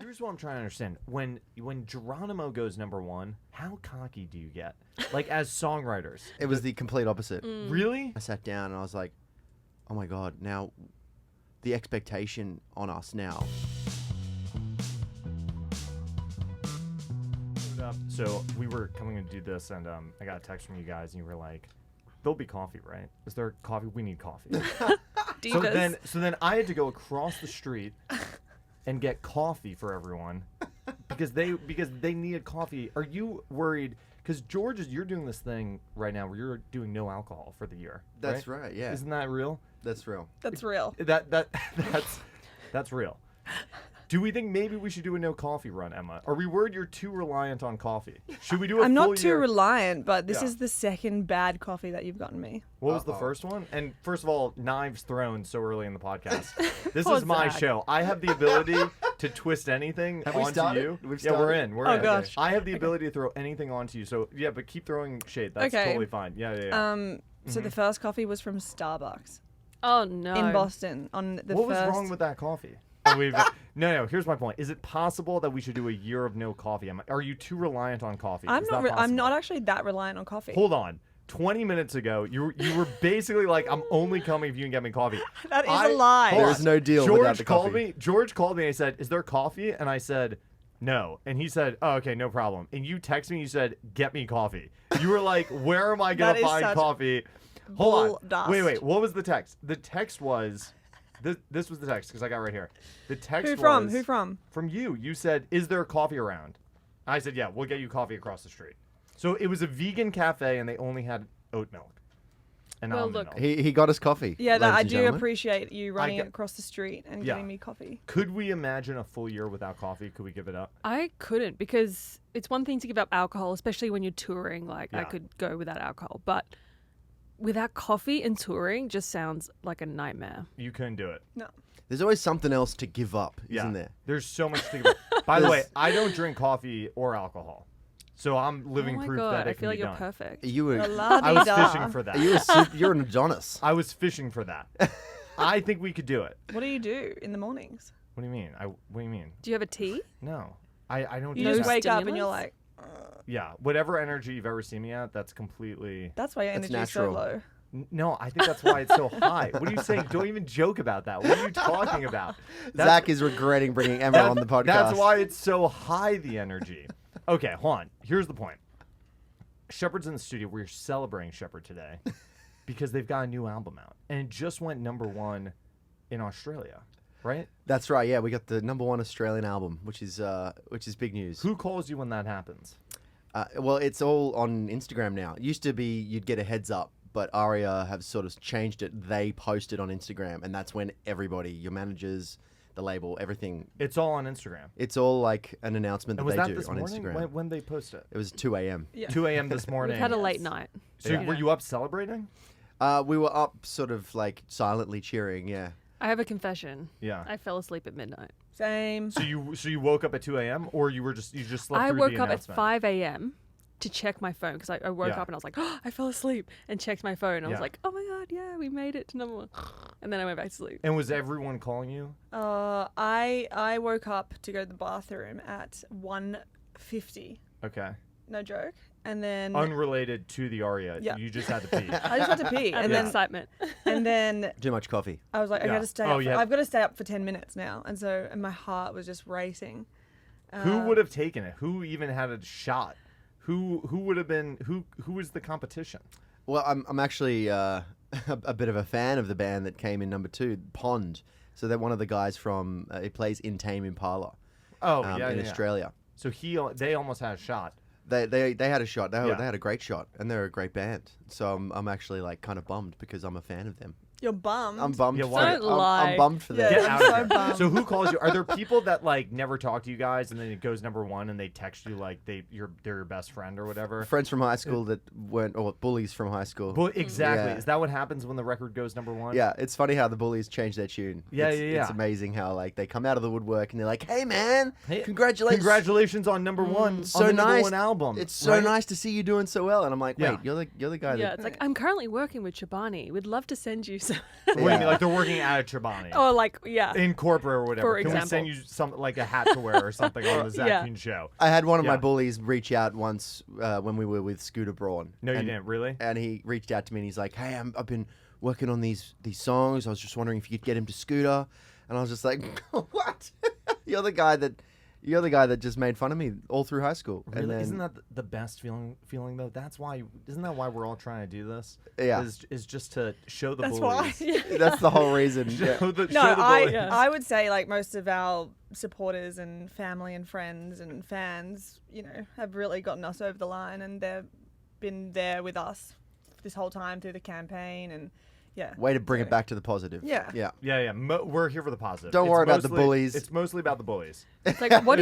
here's what I'm trying to understand. When Geronimo goes number 1, how cocky do you get? Like, as songwriters. It was the complete opposite. Really? I sat down and I was like, oh my God, now the expectation on us now. So we were coming to do this, and I got a text from you guys, and you were like, there'll be coffee, right? Is there coffee? We need coffee. So then I had to go across the street and get coffee for everyone because they needed coffee. Are you worried? Because George, you're doing this thing right now where you're doing no alcohol for the year. That's right, yeah. Isn't that real? That's real. That's real. That's real. Do we think maybe we should do a no coffee run, Emma? Are we worried you're too reliant on coffee? Should we do a I'm full not too year? reliant, but this is the second bad coffee that you've gotten me. What was the first one? And first of all, knives thrown so early in the podcast. This Poor is my Zak. show. I have the ability to twist anything Have we onto started? you. We've Yeah, we're started? in. We're Oh, in. gosh. I have the ability to throw anything onto you. So yeah, but keep throwing shade. That's Okay. totally fine. Yeah. So the first coffee was from Starbucks Oh no. in Boston on the What first. was wrong with that coffee? No. Here's my point. Is it possible that we should do a year of no coffee? Are you too reliant on coffee? I'm Is not. that I'm not possible? actually that reliant on coffee. Hold on. 20 minutes ago, you were basically like, I'm only coming if you can get me coffee. That is a lie. Hold There on. is no deal George without the called coffee. me. George called me and he said, "Is there coffee?" And I said, "No." And he said, "Oh, okay, no problem." And you texted me. And you said, "Get me coffee." You were like, "Where am I gonna That is find such coffee?" bull Hold on. dust. Wait. What was the text? The text was, this was the text because I got right here. The text Who from? was Who from? from you. You said, "Is there coffee around?" I said, "Yeah, we'll get you coffee across the street." So it was a vegan cafe, and they only had oat milk and Well, almond look, milk. He got us coffee. Yeah, ladies I and do gentlemen. appreciate you running get- across the street and Yeah. getting me coffee. Could we imagine a full year without coffee? Could we give it up? I couldn't, because it's one thing to give up alcohol, especially when you're touring. Like, I Yeah. could go without alcohol, but without coffee and touring just sounds like a nightmare. You couldn't do it. No. There's always something else to give up, Yeah. isn't there? There's so much to give up. By the way, I don't drink coffee or alcohol. So I'm living oh my proof god, that it I can feel like be you're done. perfect. You were. I was fishing for that. You're an Adonis. I was fishing for that. I think we could do it. What do you do in the mornings? What do you mean? What do you mean? Do you have a tea? No. I don't You do just that. wake up and you're stimulants? like, Yeah, whatever energy you've ever seen me at, that's completely... that's why your That's energy is so natural. low. No, I think that's why it's so high. What are you saying? Don't even joke about that. What are you talking about? Zach is regretting bringing Emma on the podcast. That's why it's so high, the energy. Okay, hold on. Here's the point. Shepard's in the studio. We're celebrating Sheppard today because they've got a new album out. And it just went #1 in Australia, right? That's right. Yeah, we got the #1 Australian album, which is big news. Who calls you when that happens? Well, it's all on Instagram now. It used to be you'd get a heads up, but Aria have sort of changed it. They post it on Instagram, and that's when everybody, your managers, the label, everything. It's all on Instagram. It's all like an announcement And that was they that do this on morning? Instagram. When they post it? It was 2 a.m. Yeah. 2 a.m. this morning. We've had a Yes. late night. So were you up celebrating? We were up sort of like silently cheering, yeah. I have a confession. Yeah. I fell asleep at midnight. Same. So you woke up at 2 a.m. or you just slept I through woke the up at announcement? 5 a.m. to check my phone because I woke Yeah. up and I was like, oh, I fell asleep, and checked my phone. I was Yeah. like, oh my god, yeah, we made it to #1. And then I went back to sleep. And was everyone calling you? I woke up to go to the bathroom at 1:50. Okay. No joke. And then Unrelated to the aria. Yeah. You just had to pee. I just had to pee. And And then then excitement. and then Too much coffee. I was like, I Yeah. gotta stay Oh, up. yeah. I've got to stay up for 10 minutes now. And my heart was just racing. Who would have taken it? Who even had a shot? Who would have been who was the competition? Well, I'm actually a bit of a fan of the band that came in #2, Pond. So they're one of the guys from. He plays in Tame Impala. Oh, in Australia. So they almost had a shot. They had a shot. They Yeah. had a great shot, and they're a great band. So I'm actually like kind of bummed because I'm a fan of them. You're bummed. I'm bummed. Yeah, for why- it. Don't lie. I'm bummed for Yeah. that. Get I'm out of so here. bummed. So who calls you? Are there people that like never talk to you guys and then it goes #1 and they text you like they're your best friend or whatever? Friends from high school that weren't, or bullies from high school. Well, exactly. Yeah. Is that what happens when the record goes #1? Yeah, it's funny how the bullies change their tune. Yeah, it's, yeah. It's amazing how like they come out of the woodwork and they're like, "Hey, man, Hey, congratulations! Congratulations on #1. So on the nice. #1 album. It's so right? nice to see you doing so well." And I'm like, "Wait, Yeah. you're the guy Yeah, that." it's like, I'm currently working with Shabani. We'd love to send you awesome. What do you mean? Like they're working at a Chobani? Or like, yeah. In corporate or whatever. For Can we send you some like a hat to wear or something on the Zak Kuhn Show? I had one of Yeah. my bullies reach out once when we were with Scooter Braun. No, you didn't, really? And he reached out to me and he's like, "Hey, I've been working on these songs. I was just wondering if you could get him to Scooter." And I was just like, "What? You're the guy that just made fun of me all through high school." Really? And then, Isn't that the best feeling though? Isn't that why we're all trying to do this? Yeah. Is just to show the That's why. bullies. that's the whole reason. Yeah. Show the No, bullies. I would say like most of our supporters and family and friends and fans, have really gotten us over the line, and they've been there with us this whole time through the campaign, and yeah. Way to bring it So- back to the positive. Yeah. Yeah. Yeah. We're here for the positive. Don't It's worry about the mostly- bullies. It's mostly about the bullies. It's like, what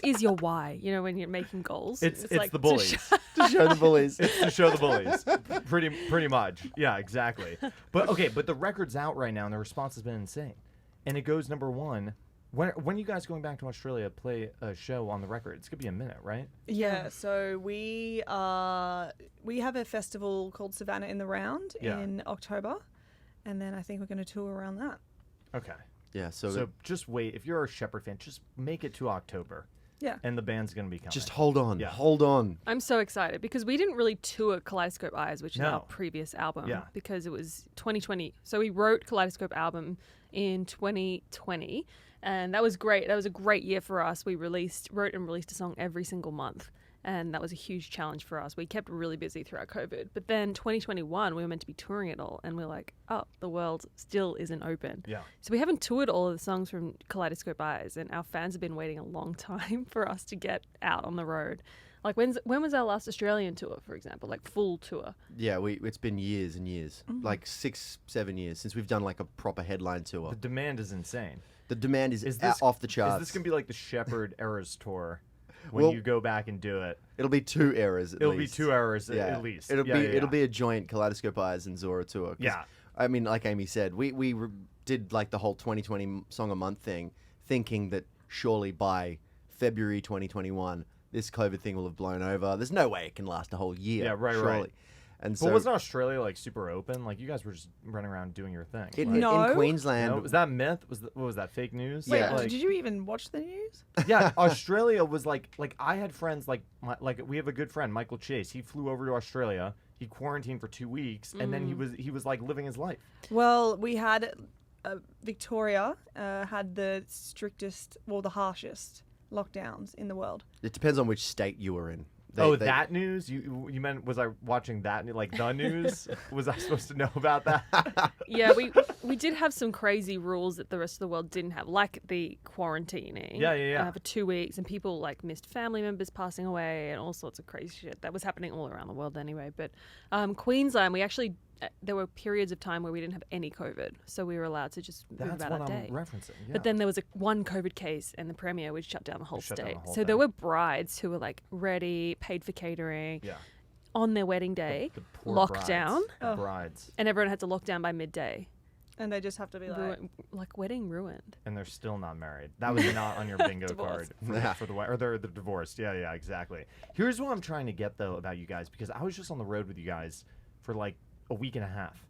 is your why? When you're making goals. It's like the to bullies. To show the bullies. It's to show the bullies. Pretty much. Yeah, exactly. But the record's out right now and the response has been insane. And it goes number 1. When you guys going back to Australia to play a show on the record? It's gonna be a minute, right? Yeah, so we have a festival called Savannah in the Round in October, and then I think we're going to tour around that. Okay. Yeah. So just wait. If you're a Sheppard fan, just make it to October. Yeah. And the band's gonna be coming. just hold on. Yeah. Hold on. I'm so excited because we didn't really tour Kaleidoscope Eyes, which is our No. previous album, Yeah. because it was 2020. So we wrote Kaleidoscope album in 2020, and that was great. That was a great year for us. We wrote and released a song every single month, and that was a huge challenge for us. We kept really busy throughout COVID. But then 2021, we were meant to be touring it all, and we're like, oh, the world still isn't open. Yeah. So we haven't toured all of the songs from Kaleidoscope Eyes, and our fans have been waiting a long time for us to get out on the road. Like, when was our last Australian tour, for example? Like, full tour? Yeah. It's been years and years, like 6-7 years since we've done like a proper headline tour. The demand is insane. The demand is this off the charts. Is this gonna be like the Sheppard Eras tour? When Well- you go back and do it, It'll be 2 eras. it'll be 2 hours Yeah. at least. It'll Yeah, be a joint Kaleidoscope Eyes and Zora tour. 'Cause, Yeah. I mean, like Amy said, we did like the whole 2020 song a month thing, thinking that surely by February 2021 this COVID thing will have blown over. There's no way it can last a whole year. Yeah, right, surely. right. And But so wasn't Australia like super open? Like you guys were just running around doing your thing. in, Like, No. in Queensland, was that myth? What was that fake news? Wait, Yeah. Like, did you even watch the news? yeah, Australia was like I had friends like we have a good friend Michael Chase. He flew over to Australia. He quarantined for 2 weeks, and then he was like living his life. Well, we had Victoria had the harshest lockdowns in the world. it depends on which state you were in. That news? You meant was I watching that like the news? Was I supposed to know about that? Yeah, we did have some crazy rules that the rest of the world didn't have, like the quarantining. Yeah. For 2 weeks, and people like missed family members passing away and all sorts of crazy shit that was happening all around the world anyway. But Queensland, we actually there were periods of time where we didn't have any COVID, so we were allowed to just move That's about what our I'm day. referencing. Yeah. But then there was one COVID case, and the premier would shut down the whole Shut down state. the whole So thing. there were brides who were like ready, paid for catering, yeah, on their wedding day, the poor lockdown, brides. The Oh. brides, and everyone had to lock down by midday. And they just have to be like, Like wedding ruined. and they're still not married. That was not on your bingo card Divorced. for the or they're divorced. Yeah, exactly. Here's what I'm trying to get though about you guys, because I was just on the road with you guys for like a week and a half,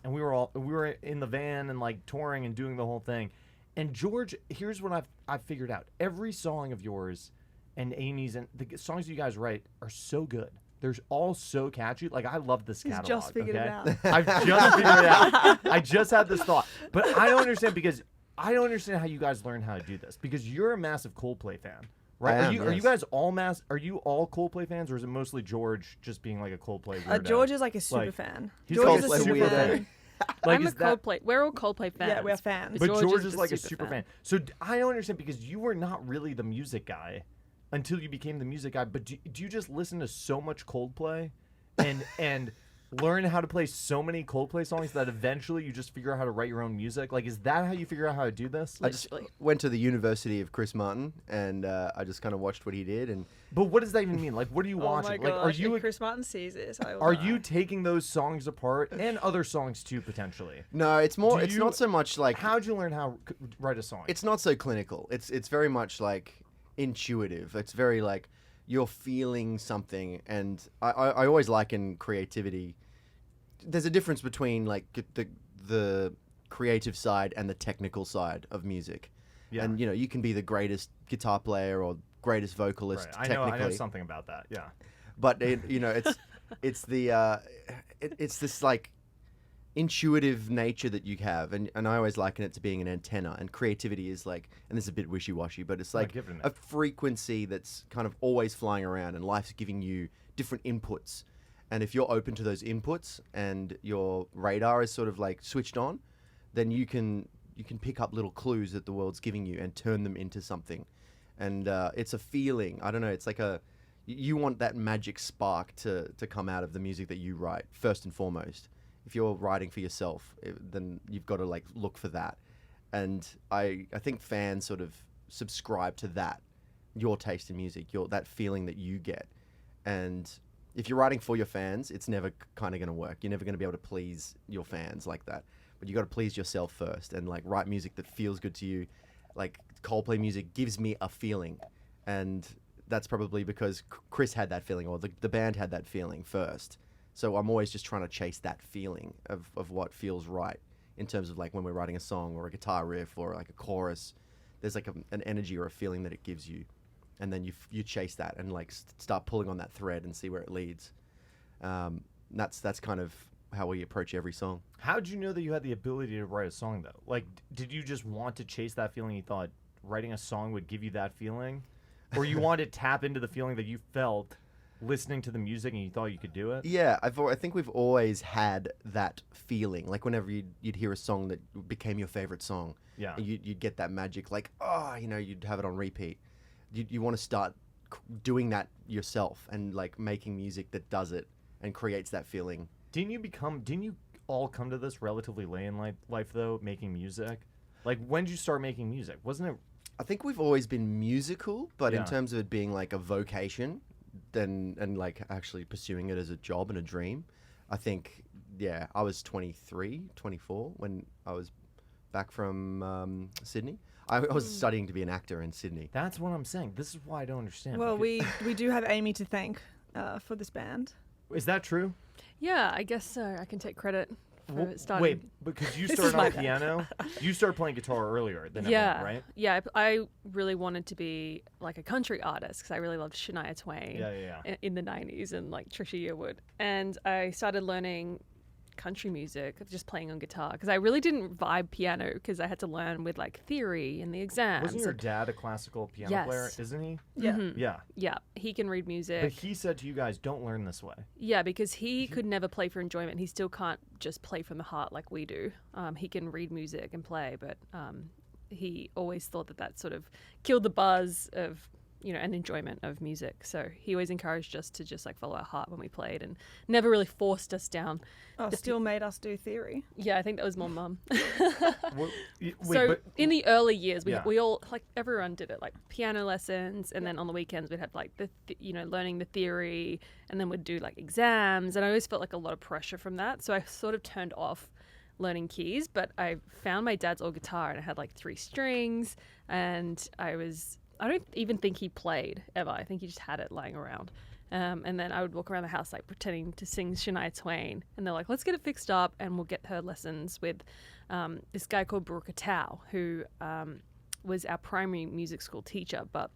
and we were in the van and like touring and doing the whole thing. And George, here's what I've figured out: every song of yours and Amy's and the songs you guys write are so good. They're all so catchy. Like I love this he's catalog. just figured okay? it out. I've just figured it out. I just had this thought, but I don't understand because I don't understand how you guys learn how to do this, because you're a massive Coldplay fan, right? I am, Are you yes. guys all Are you all Coldplay fans, or is it mostly George just being like a Coldplay weirdo? George is like a super Like, fan. he's George Coldplay is a super weirdo. fan. Like, I'm a is that- Coldplay. We're all Coldplay fans. Yeah, we're fans. But George is the like a super fan. So I don't understand, because you were not really the music guy until you became the music guy. But do you just listen to so much Coldplay and learn how to play so many Coldplay songs that eventually you just figure out how to write your own music? Like, is that how you figure out how to do this? I just Literally. went to the University of Chris Martin, and I just kind of watched what he did. And But what does that even mean? Like, what are you Oh my watching? Like, gosh, if Chris Martin sees this, I will are die. you taking those songs apart and other songs too potentially? no, it's more. Do It's you- not so much like How'd you learn how to write a song? it's not so clinical. It's very much like intuitive. It's very like you're feeling something, and I always liken creativity. There's a difference between like the the creative side and the technical side of music. Yeah. And you can be the greatest guitar player or greatest vocalist Right. technically. I know something about that. Yeah. But it's this like intuitive nature that you have, and I always liken it to being an antenna. And creativity is like, and this is a bit wishy-washy, but it's like give it a minute. a frequency that's kind of always flying around, and life's giving you different inputs. And if you're open to those inputs and your radar is sort of like switched on, then you can pick up little clues that the world's giving you and turn them into something. And it's a feeling. I don't know. It's like you want that magic spark to come out of the music that you write first and foremost. If you're writing for yourself, then you've got to like look for that. And I think fans sort of subscribe to that, your taste in music, that feeling that you get. And if you're writing for your fans, it's never kind of going to work. You're never going to be able to please your fans like that. But you got to please yourself first and like write music that feels good to you. Like Coldplay music gives me a feeling, and that's probably because Chris had that feeling, or the band had that feeling first. So I'm always just trying to chase that feeling of what feels right in terms of like when we're writing a song or a guitar riff or like a chorus. There's like an energy or a feeling that it gives you, and then you chase that and like start pulling on that thread and see where it leads. That's kind of how we approach every song. How did you know that you had the ability to write a song, though? Like, did you just want to chase that feeling? You thought writing a song would give you that feeling? Or you wanted to tap into the feeling that you felt listening to the music and you thought you could do it? Yeah, I think we've always had that feeling. Like, whenever you'd hear a song that became your favorite song, Yeah. and you'd get that magic, like, you'd have it on repeat. You want to start doing that yourself and, like, making music that does it and creates that feeling. Didn't you all come to this relatively late in life, though, making music? Like, when did you start making music? Wasn't it? I think we've always been musical, but in Yeah. terms of it being like a vocation, and like actually pursuing it as a job and a dream, I think, yeah, I was 23, 24 when I was back from Sydney. I was studying to be an actor in Sydney. That's what I'm saying. This is why I don't understand. Well, because- we do have Amy to thank for this band. Is that true? Yeah, I guess so. I can take credit for starting. Wait, because you This started is my on bad. piano. You started playing guitar earlier than Yeah, everyone, right? yeah. I really wanted to be like a country artist because I really loved Shania Twain Yeah. in the 90s and like Trisha Yearwood. And I started learning country music, just playing on guitar, because I really didn't vibe piano because I had to learn with like theory and the exams. Wasn't your dad a classical piano Yes. player? Isn't he? Yeah. Mhm. Yeah. Yeah, he can read music. But he said to you guys, don't learn this way. Yeah, because he could never play for enjoyment. He still can't just play from the heart like we do. He can read music and play, but he always thought that sort of killed the buzz of, and enjoyment of music. So he always encouraged us to just like follow our heart when we played and never really forced us down. Oh, still made us do theory. Yeah, I think that was more mum. Wait, So but in the early years, Yeah. we all, like everyone did it, like piano lessons, and then on the weekends we'd have like learning the theory, and then we'd do like exams, and I always felt like a lot of pressure from that. So I sort of turned off learning keys, but I found my dad's old guitar, and it had like 3 strings, and I don't even think he played ever. I think he just had it lying around. And then I would walk around the house like pretending to sing Shania Twain, and they're like, let's get it fixed up and we'll get her lessons with this guy called Baruch Tao, who was our primary music school teacher. But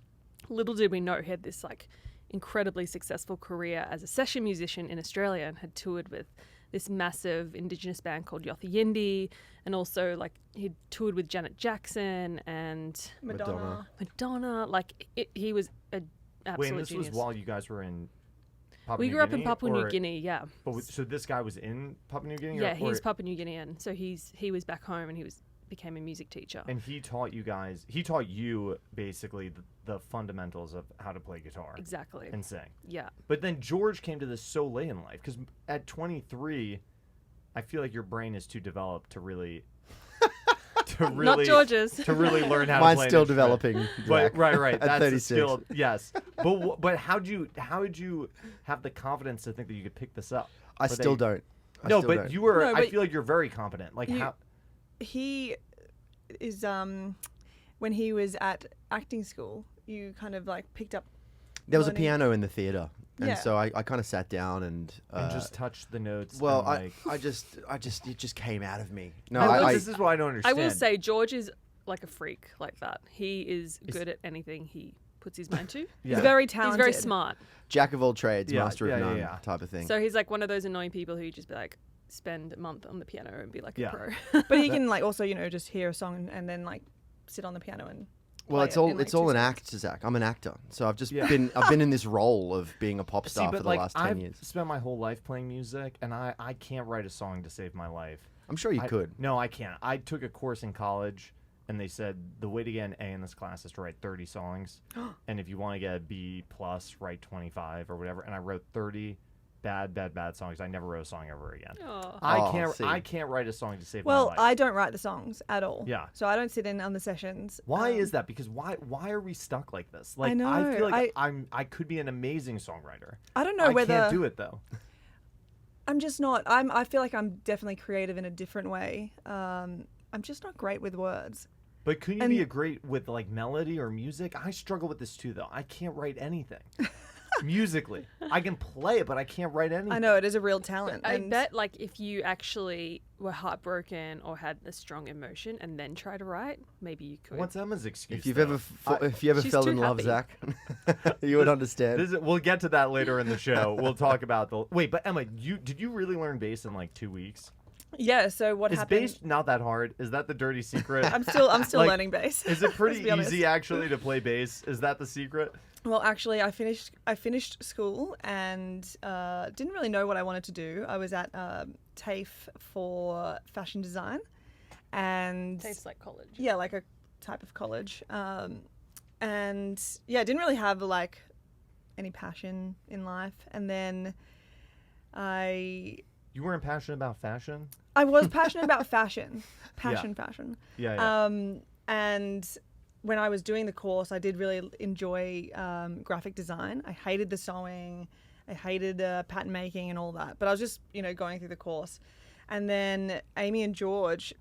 little did we know he had this like incredibly successful career as a session musician in Australia and had toured with this massive Indigenous band called Yothu Yindi, and also like he'd toured with Janet Jackson and Madonna. Like he was a absolute wait, and this genius. was while you guys were in Papua We New grew up in Guinea, Papua New or- Guinea, yeah. So this guy was in Papua New Guinea? Yeah, or, he's Papua New Guinean. So he was back home and became a music teacher. And he taught you basically the fundamentals of how to play guitar Exactly. and sing. Yeah. But then George came to this so late in life, because at 23, I feel like your brain is too developed to really... Not George's. To really learn how to Mine's play an still instrument. developing. But Zach, right, At that's a 36. skill. Yes, but how did you have the confidence to think that you could pick this up? I Or that still you- don't. I No, still but don't. you were. No, I but feel like you're very competent. Like you- how? He is when he was at acting school, you kind of like picked up There was a learning- piano in the theater, and Yeah. so I kind of sat down and just touch the notes. well, and, like, I just it just came out of me. No, this is what I don't I understand. will say George is like a freak like that. He is good at anything he puts his mind to. Yeah. He's very He's talented. very smart. Jack of all trades, Yeah, master of yeah, none yeah. type of thing. So he's like one of those annoying people who just be like spend a month on the piano and be like Yeah. a pro. But he can like also just hear a song and then like sit on the piano and. Well, play it's it all in, like, it's all 2 an seconds. act, Zach. I'm an actor, so I've just Yeah. I've been in this role of being a pop See, star but for the like last 10 I've years. spent my whole life playing music, and I can't write a song to save my life. I'm sure you could. No, I can't. I took a course in college, and they said the way to get an A in this class is to write 30 songs, and if you want to get a B plus, write 25 or whatever. And I wrote 30 bad songs. I never wrote a song ever again. Aw. See. I can't write a song to save my Well, life. I don't write the songs at all. Yeah. So I don't sit in on the sessions. Why is that? Because why are we stuck like this? Like know, feel like I could be an amazing songwriter. I don't know I whether can't do it though. I'm just not. I feel like I'm definitely creative in a different way. I'm just not great with words. But couldn't you And- be a great with like melody or music? I struggle with this too though. I can't write anything. Musically. I can play it, but I can't write anything. I know it is a real talent. I and bet like if you actually were heartbroken or had a strong emotion and then try to write, maybe you could. What's Emma's excuse? If you've though? ever She's fell too in love, happy. Zach, you would understand. We'll get to that later in the show. We'll talk about the. Wait, but Emma, did you really learn bass in like 2 weeks? Yeah. So what Is happened? bass not that hard? Is that the dirty secret? I'm still Like, learning bass. Is it pretty Let's be honest. easy actually to play bass? Is that the secret? Well, actually, I finished school and didn't really know what I wanted to do. I was at TAFE for fashion design, and Tastes like college. yeah, like a type of college. And yeah, didn't really have like any passion in life. And then I You weren't passionate about fashion? was passionate about fashion, Yeah. fashion. Yeah. And when I was doing the course, I did really enjoy graphic design. I hated the sewing, I hated pattern making and all that. But I was just, going through the course. And then Amy and George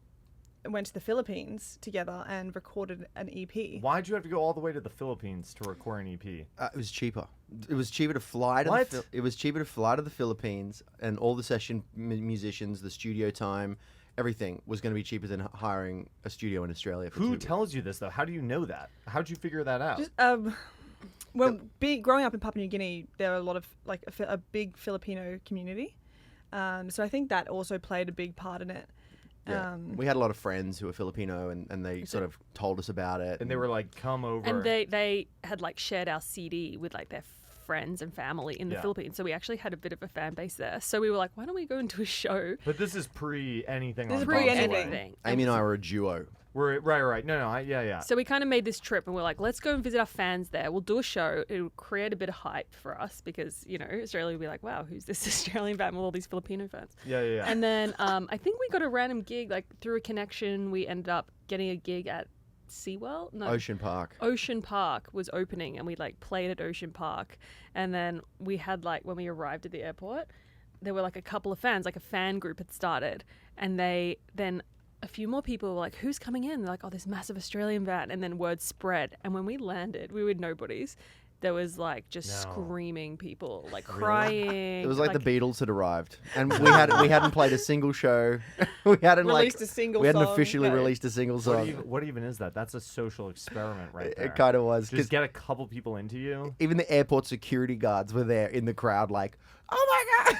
went to the Philippines together and recorded an E EP. Why'd you have to go all the way to the Philippines to record an EP? It was cheaper. It was cheaper to fly to What? it was cheaper to fly to the Philippines, and all the session musicians, the studio time, everything was going to be cheaper than hiring a studio in Australia. For Who 2 weeks. tells you this though? How do you know that? How'd you figure that out? Just, growing up in Papua New Guinea, there are a lot of a big Filipino community. So I think that also played a big part in it. Yeah. We had a lot of friends who were Filipino, and they sort of told us about it. and they were like, "Come over." And they had like shared our CD with like their friends and family in the Yeah. Philippines. So we actually had a bit of a fan base there. So we were like, why don't we go into a show? But this is pre anything. This on is pre Bob's anything. Way. Amy and I were a duo. We're right. No. Yeah. So we kind of made this trip and we're like, let's go and visit our fans there. We'll do a show. It'll create a bit of hype for us because, Australia will be like, wow, who's this Australian band with all these Filipino fans? Yeah. And then I think we got a random gig, like through a connection, we ended up getting a gig at SeaWorld? No. Ocean Park. Ocean Park was opening and we like played at Ocean Park. And then we had like, when we arrived at the airport, there were like a couple of fans, like a fan group had started. And they then a few more people were like, who's coming in? They're like, oh, this massive Australian band. And then word spread. And when we landed, we were nobodies. There was like just No. screaming people, like crying. It was like the Beatles had arrived, and we hadn't played a single show. We hadn't Released a single we hadn't song, officially no. released a single song. What even is that? That's a social experiment right there. It kind of was, Just because get a couple people into you. even the airport security guards were there in the crowd, like, "Oh my god!"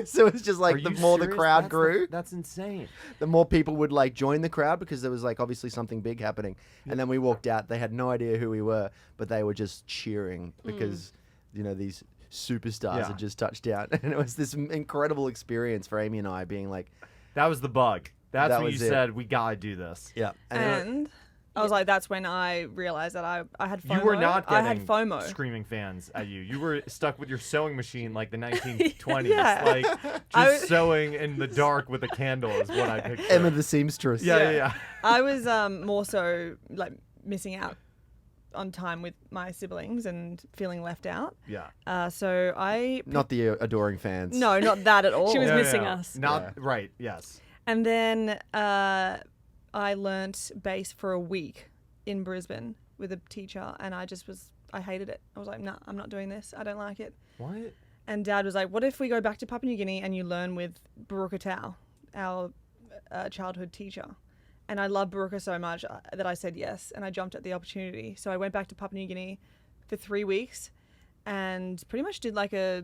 So it was just Are like the you more the serious? crowd grew, That's insane. the more people would like join the crowd, because there was like obviously something big happening. And then we walked out. They had no idea who we were, but they were just cheering because these superstars Yeah. had just touched down, and it was this incredible experience for Amy and I, being like, That was the bug. That's That when you was it. said we gotta do this. "Yeah." And I was like, that's when I realized that I had FOMO. You were not I getting had FOMO. screaming fans at you. You were stuck with your sewing machine like the 1920s, Yeah. like I just was- sewing in the dark with a candle is what I picture. Emma the seamstress. Yeah. I was more so like missing out on time with my siblings and feeling left out. Yeah. So I Not the adoring fans. no, not that at all. She was No, missing no. us. Not Yeah. right. Yes. And then I learnt bass for a week in Brisbane with a teacher, and I just was I hated it. I was like, nah, I'm not doing this. I don't like it. What? And Dad was like, what if we go back to Papua New Guinea and you learn with Baruka Tau, our childhood teacher? And I love Baruka so much that I said yes, and I jumped at the opportunity. So I went back to Papua New Guinea for 3 weeks and pretty much did like a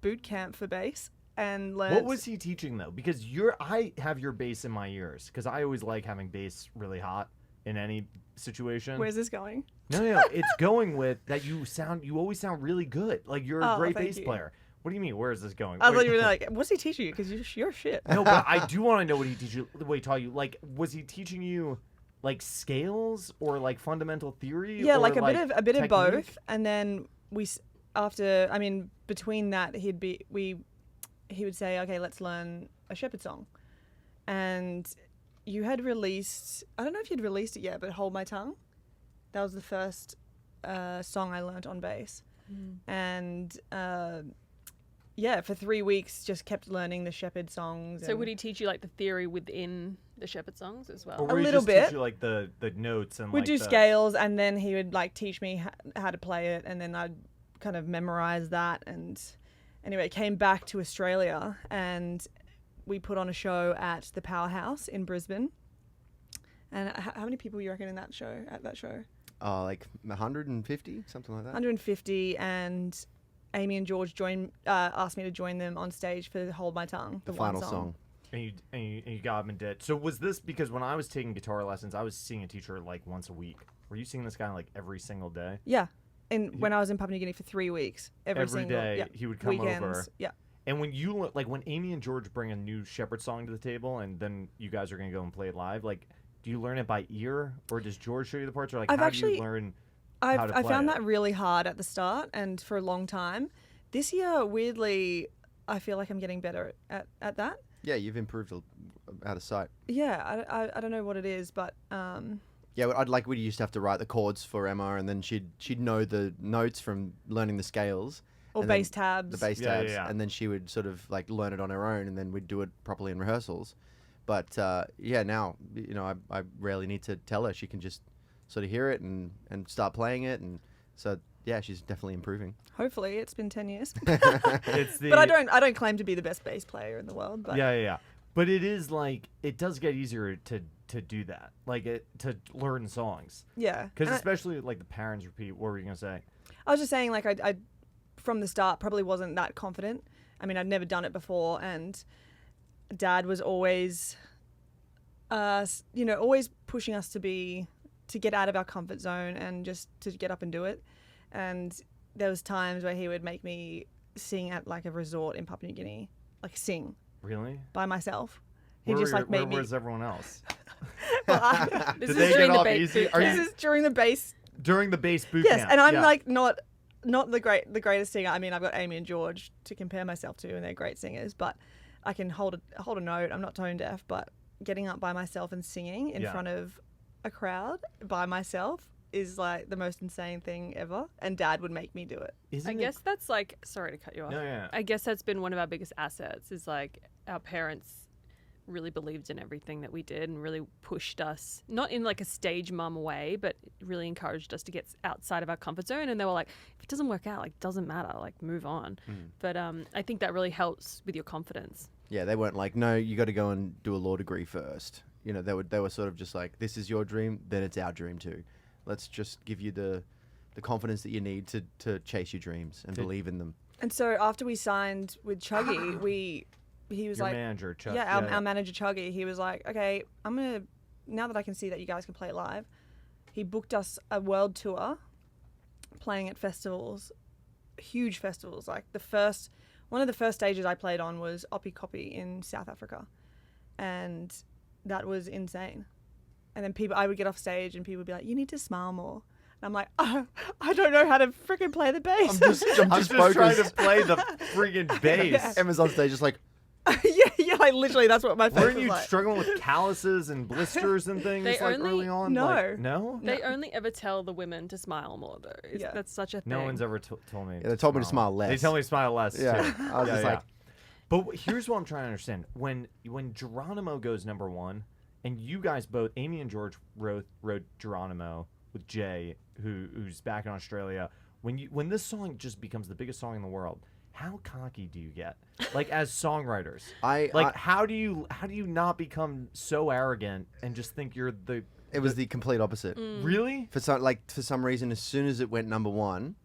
boot camp for bass and learned. What was he teaching though? Because I have your bass in my ears because I always like having bass really hot in any situation. Where's this going? No, it's going with that you always sound really good. Like you're a great thank bass you. player. What do you mean? Where is this going? I thought you were like, what's he teaching you? Because you're shit. No, but I do want to know what he taught you. Like, was he teaching you like scales or like fundamental theory? Yeah, or, like a bit of technique? both. And then between that, he would say, okay, let's learn a Sheppard song. And you had released, I don't know if you'd released it yet, but Hold My Tongue. That was the first song I learnt on bass. And for 3 weeks, just kept learning the Sheppard songs. So would he teach you like the theory within the Sheppard songs as well? Or would A he little just bit. teach you like the notes and We'd like do the... scales, and then he would like teach me how to play it, and then I'd kind of memorize that. And anyway, came back to Australia, and we put on a show at the Powerhouse in Brisbane. And how many people you reckon in that show? At that show? Like 150, something like that. 150, and Amy and George asked me to join them on stage for Hold My Tongue, The one final song. And you got him and did. So was this because when I was taking guitar lessons, I was seeing a teacher like once a week. Were you seeing this guy like every single day? Yeah. And when I was in Papua New Guinea for 3 weeks, every single day yeah, he would come weekends, over. Yeah. And when when Amy and George bring a new Sheppard song to the table, and then you guys are gonna go and play it live, like, do you learn it by ear, or does George show you the parts, or like how do you learn? How to I play found it? that really hard at the start and for a long time. This year, weirdly, I feel like I'm getting better at that. Yeah, you've improved out of sight. Yeah, I don't know what it is, but Yeah, we used to have to write the chords for Emma, and then she'd know the notes from learning the scales. or and then bass tabs. The bass Yeah, tabs, yeah. and then she would sort of like learn it on her own, and then we'd do it properly in rehearsals. But now I rarely need to tell her; she can just sort of hear it and start playing it, and so yeah, she's definitely improving. Hopefully, it's been 10 years. It's the, But I don't claim to be the best bass player in the world. But yeah. But it is like it does get easier to do that, like to learn songs, yeah. because And especially like the patterns repeat. What were you gonna say? I was just saying, like, I from the start probably wasn't that confident. I mean, I'd never done it before, and Dad was always, always pushing us to get out of our comfort zone and just to get up and do it. And there was times where he would make me sing at like a resort in Papua New Guinea, like sing Really? by myself. He just like made me. Where's everyone else? This Did is they get during the off bass easy? boot Are This you- is during the bass. During the bass boot Yes, camp. and I'm yeah. like not the greatest singer. I mean, I've got Amy and George to compare myself to, and they're great singers. But I can hold a note. I'm not tone deaf, but getting up by myself and singing in Yeah. front of a crowd by myself is like the most insane thing ever. And Dad would make me do it. Isn't I it- guess that's like, sorry to cut you off. No, yeah. I guess that's been one of our biggest assets is like our parents really believed in everything that we did and really pushed us, not in like a stage mum way, but really encouraged us to get outside of our comfort zone. And they were like, if it doesn't work out, like, doesn't matter, like, move on. But I think that really helps with your confidence. Yeah, they weren't like, no, you got to go and do a law degree first. You know, they were sort of just like, this is your dream, then it's our dream too. Let's just give you the confidence that you need to chase your dreams and believe in them. And so after we signed with Chuggy, he was Your like, manager, Chuck. yeah, our manager Chuggy, he was like, okay, now that I can see that you guys can play it live, he booked us a world tour playing at festivals, huge festivals. Like one of the first stages I played on was Oppie Copy in South Africa. And that was insane. And then I would get off stage and people would be like, you need to smile more. And I'm like, oh, I don't know how to freaking play the bass. I'm just trying focused. to play the friggin' bass. Emma's on stage just like, yeah, like literally that's what my face Weren't was you like. struggling with calluses and blisters and things They like only- early on? No. Like, no? They only ever tell the women to smile more, though. Yeah. That's such a thing. No one's ever told me. Yeah, they told me to smile less. They tell me to smile less. Yeah, too. I was just like- But here's what I'm trying to understand: when Geronimo goes #1, and you guys both, Amy and George, wrote Geronimo with Jay, who's back in Australia. When this song just becomes the biggest song in the world, how cocky do you get? Like as songwriters, how do you not become so arrogant and just think you're the? It was the complete opposite. Really? For some reason, as soon as it went number one,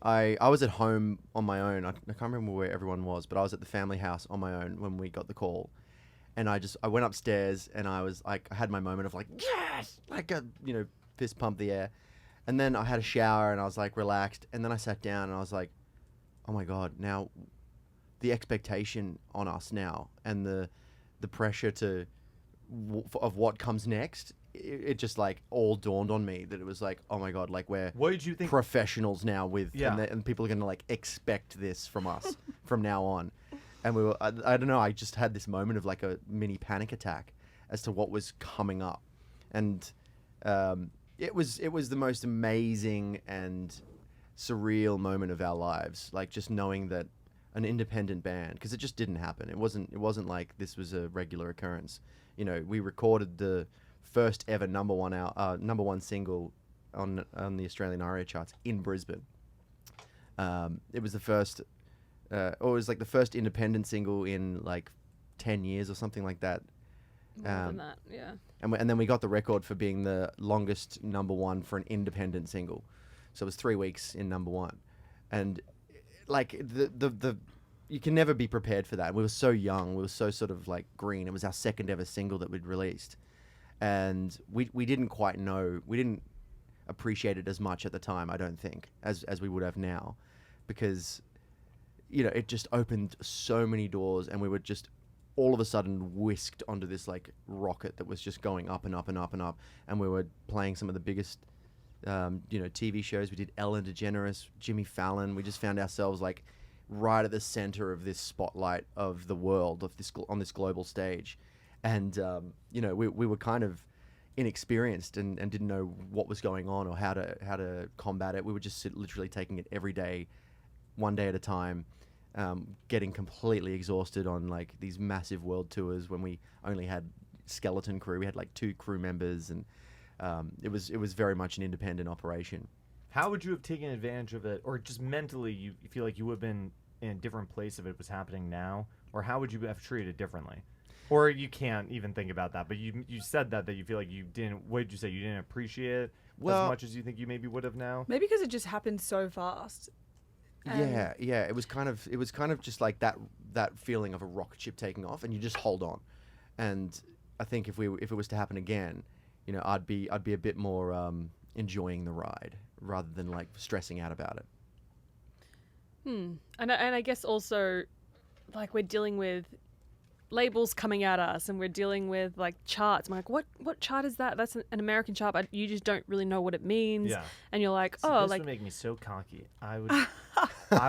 I was at home on my own. I can't remember where everyone was, but I was at the family house on my own when we got the call. And I went upstairs and I was like, I had my moment of like, yes, like a, fist pump the air. And then I had a shower and I was like relaxed. And then I sat down and I was like, oh my God, now the expectation on us now and the pressure of what comes next, it just like all dawned on me that it was like, oh my God, like we're what did you think? Professionals now and people are going to like expect this from us from now on. And I don't know, I just had this moment of like a mini panic attack as to what was coming up. And it was the most amazing and surreal moment of our lives. Like just knowing that an independent band, because it just didn't happen. It wasn't like this was a regular occurrence. We recorded the first ever number one single on the Australian ARIA charts in Brisbane. It was the first... or it was like the first independent single in like 10 years or something like that. More than that, yeah. And then we got the record for being the longest number one for an independent single. So it was 3 weeks in number one. And like the you can never be prepared for that. We were so young. We were so sort of like green. It was our second ever single that we'd released. And we didn't quite know. We didn't appreciate it as much at the time, I don't think, as we would have now. Because... it just opened so many doors and we were just all of a sudden whisked onto this like rocket that was just going up and up and up and up. And we were playing some of the biggest, TV shows. We did Ellen DeGeneres, Jimmy Fallon. We just found ourselves like right at the center of this spotlight of the world, on this global stage. And, we were kind of inexperienced and didn't know what was going on or how to combat it. We were just literally taking it every day, one day at a time. Getting completely exhausted on like these massive world tours when we only had skeleton crew. We had like 2 crew members, and it was very much an independent operation. How would you have taken advantage of it, or just mentally you feel like you would have been in a different place if it was happening now, or how would you have treated it differently? Or you can't even think about that, but you said that you feel like you didn't. What did you say? You didn't appreciate it as much as you think you maybe would have now. Maybe because it just happened so fast. Yeah. It was kind of just like that feeling of a rocket ship taking off, and you just hold on. And I think if it was to happen again, I'd be a bit more enjoying the ride rather than like stressing out about it. And I guess also, like we're dealing with labels coming at us, and we're dealing with like charts. I'm like, what chart is that? That's an American chart, but you just don't really know what it means. Yeah. And you're like, this would make me so cocky. I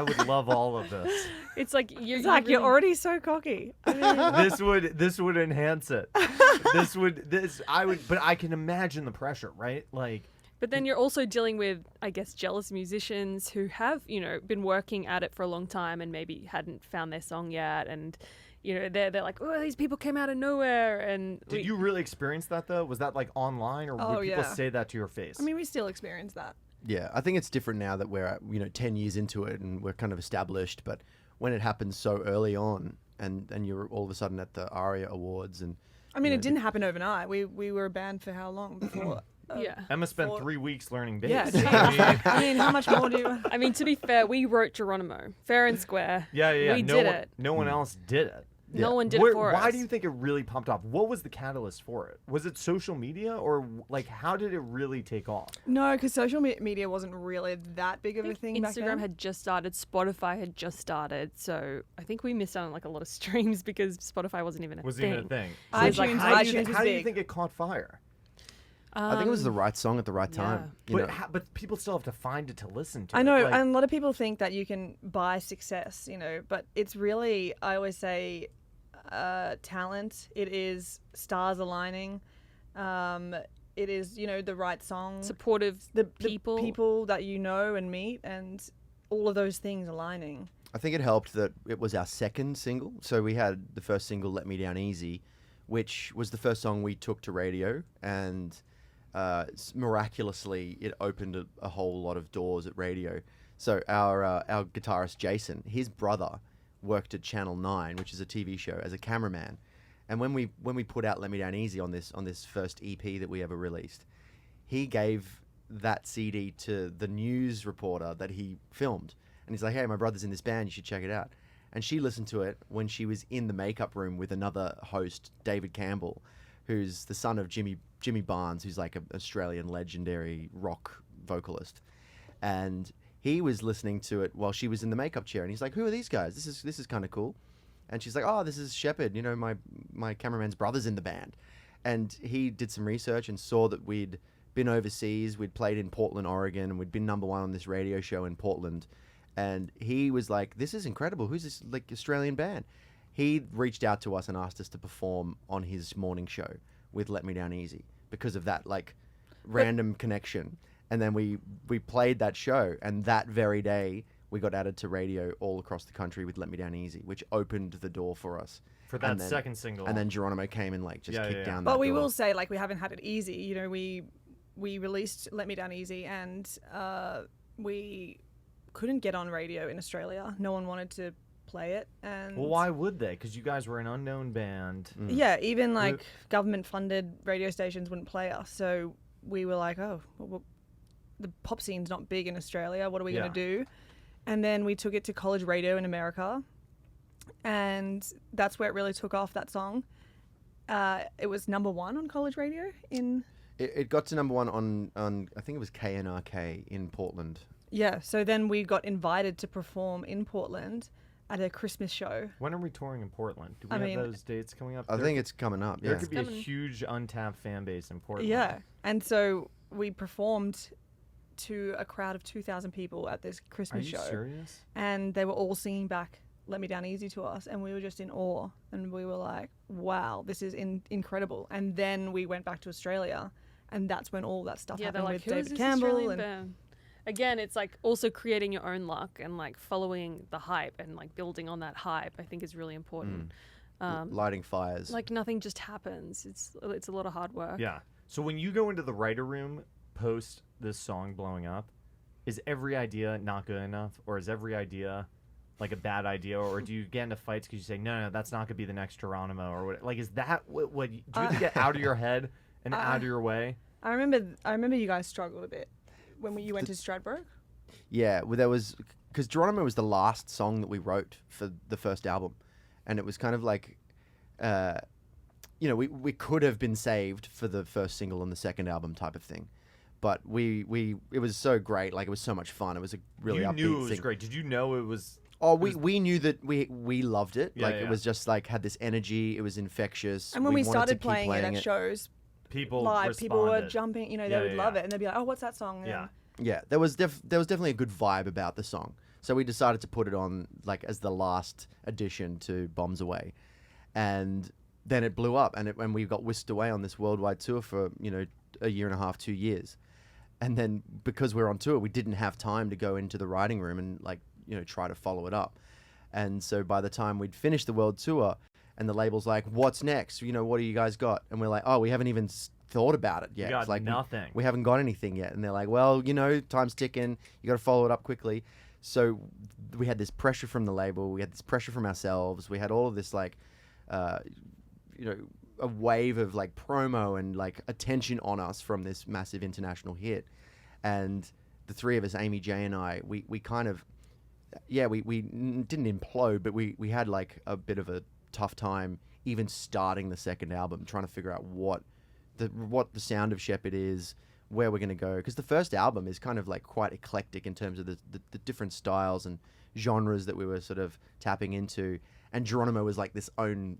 would love all of this. It's like you're already so cocky. I mean, this would enhance it. But I can imagine the pressure, right? Like. But then you're also dealing with, I guess, jealous musicians who have, been working at it for a long time and maybe hadn't found their song yet, and they're like, oh, these people came out of nowhere. And did you really experience that though? Was that like online, or would people say that to your face? I mean, we still experience that. Yeah, I think it's different now that we're 10 years into it and we're kind of established. But when it happens so early on, and you're all of a sudden at the ARIA Awards, and I mean, it didn't happen overnight. We were a band for how long before? Emma spent 3 weeks learning bass. Yeah, I mean, how much more do you... I mean, to be fair, we wrote Geronimo, fair and square. Yeah. We did it. No one else did it. Yeah. No one did it for us. Why do you think it really pumped off? What was the catalyst for it? Was it social media, or like how did it really take off? No, because social media wasn't really that big of a thing back then. Instagram had just started, Spotify had just started, so I think we missed out on like a lot of streams because Spotify wasn't even a thing. iTunes, how do big. you think it caught fire? I think it was the right song at the right time. But people still have to find it to listen to. I know, and a lot of people think that you can buy success, but it's really, I always say, talent. It is stars aligning. It is, the right song, supportive the people that and meet, and all of those things aligning. I think it helped that it was our second single. So we had the first single, "Let Me Down Easy," which was the first song we took to radio, and miraculously it opened a whole lot of doors at radio. So our guitarist Jason, his brother, worked at Channel 9, which is a TV show, as a cameraman. And when we put out Let Me Down Easy on this first EP that we ever released, he gave that CD to the news reporter that he filmed. And he's like, hey, my brother's in this band, you should check it out. And she listened to it when she was in the makeup room with another host, David Campbell, who's the son of Jimmy Barnes, who's like an Australian legendary rock vocalist. And he was listening to it while she was in the makeup chair. And he's like, who are these guys? This is kind of cool. And she's like, oh, this is Sheppard. You know, my cameraman's brother's in the band. And he did some research and saw that we'd been overseas. We'd played in Portland, Oregon, and we'd been #1 on this radio show in Portland. And he was like, this is incredible. Who's this like Australian band? He reached out to us and asked us to perform on his morning show with Let Me Down Easy because of that like random connection. And then we played that show, and that very day we got added to radio all across the country with Let Me Down Easy, which opened the door for us. For that second single. And then Geronimo came and like just kicked down that But we door. will say, like, we haven't had it easy. You know, we released Let Me Down Easy, and we couldn't get on radio in Australia. No one wanted to play it. And well, why would they? Because you guys were an unknown band. Yeah, even like government-funded radio stations wouldn't play us. So we were like, oh, well, the pop scene's not big in Australia. What are we going to do? And then we took it to college radio in America, and that's where it really took off, that song. It was #1 on college radio in... It got to #1 on I think it was KNRK in Portland. Yeah, so then we got invited to perform in Portland at a Christmas show. When are we touring in Portland? Do we have those dates coming up? I think it's coming up, yeah. There could be a huge untapped fan base in Portland. Yeah, and so we performed to a crowd of 2,000 people at this Christmas show. Are you serious? And they were all singing back Let Me Down Easy to us, and we were just in awe. And we were like, wow, this is incredible. And then we went back to Australia, and that's when all that stuff happened with David Campbell. And again, it's like also creating your own luck and like following the hype and like building on that hype, I think is really important. Lighting fires. Like nothing just happens. It's a lot of hard work. Yeah. So when you go into the writer room post this song blowing up, is every idea not good enough, or is every idea like a bad idea, or do you get into fights because you say no, that's not gonna be the next Geronimo, or what? Like, is that what do you have to get out of your head and out of your way? I remember you guys struggled a bit when you went to Stradbroke. Yeah, well, there was, because Geronimo was the last song that we wrote for the first album, and it was kind of like, you know, we could have been saved for the first single on the second album type of thing, but it was so great, like it was so much fun. It was a really upbeat You knew it was thing. Great. Did you know it was? Oh, we knew that we loved it. Yeah, like yeah. it was just like had this energy. It was infectious. And when we wanted to started keep playing it at shows, People live, people were responded. jumping. You know, Yeah, they would yeah, love yeah. it, and they'd be like, "Oh, what's that song?" Yeah. Yeah, there was definitely a good vibe about the song. So we decided to put it on like as the last addition to Bombs Away, and then it blew up, and we got whisked away on this worldwide tour for, you know, a year and a half, 2 years, and then because we're on tour, we didn't have time to go into the writing room and like, you know, try to follow it up, and so by the time we'd finished the world tour, and the label's like, "What's next? You know, what do you guys got?" And we're like, "Oh, we haven't even thought about it yet. You got It's like nothing. We haven't got anything yet." And they're like, "Well, you know, time's ticking. You got to follow it up quickly." So we had this pressure from the label. We had this pressure from ourselves. We had all of this like, you know, a wave of like promo and like attention on us from this massive international hit. And the three of us, Amy, Jay, and I, we kind of, yeah, we didn't implode, but we had like a bit of a tough time even starting the second album, trying to figure out what the sound of Sheppard is, where we're going to go, because the first album is kind of like quite eclectic in terms of the different styles and genres that we were sort of tapping into, and Geronimo was like its own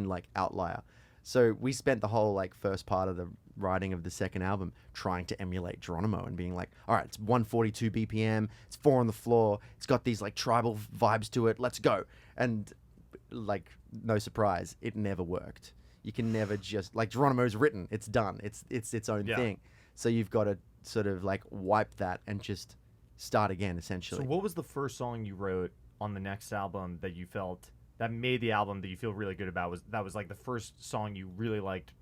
like outlier. So we spent the whole like first part of the writing of the second album trying to emulate Geronimo and being like, all right, it's 142 BPM, it's 4 on the floor, it's got these like tribal vibes to it, let's go. And like, no surprise, it never worked. You can never just, like, Geronimo's written, it's done, it's its own thing. So you've got to sort of like wipe that and just start again, essentially. So what was the first song you wrote on the next album that you felt that made the album that you feel really good about? Was like the first song you really liked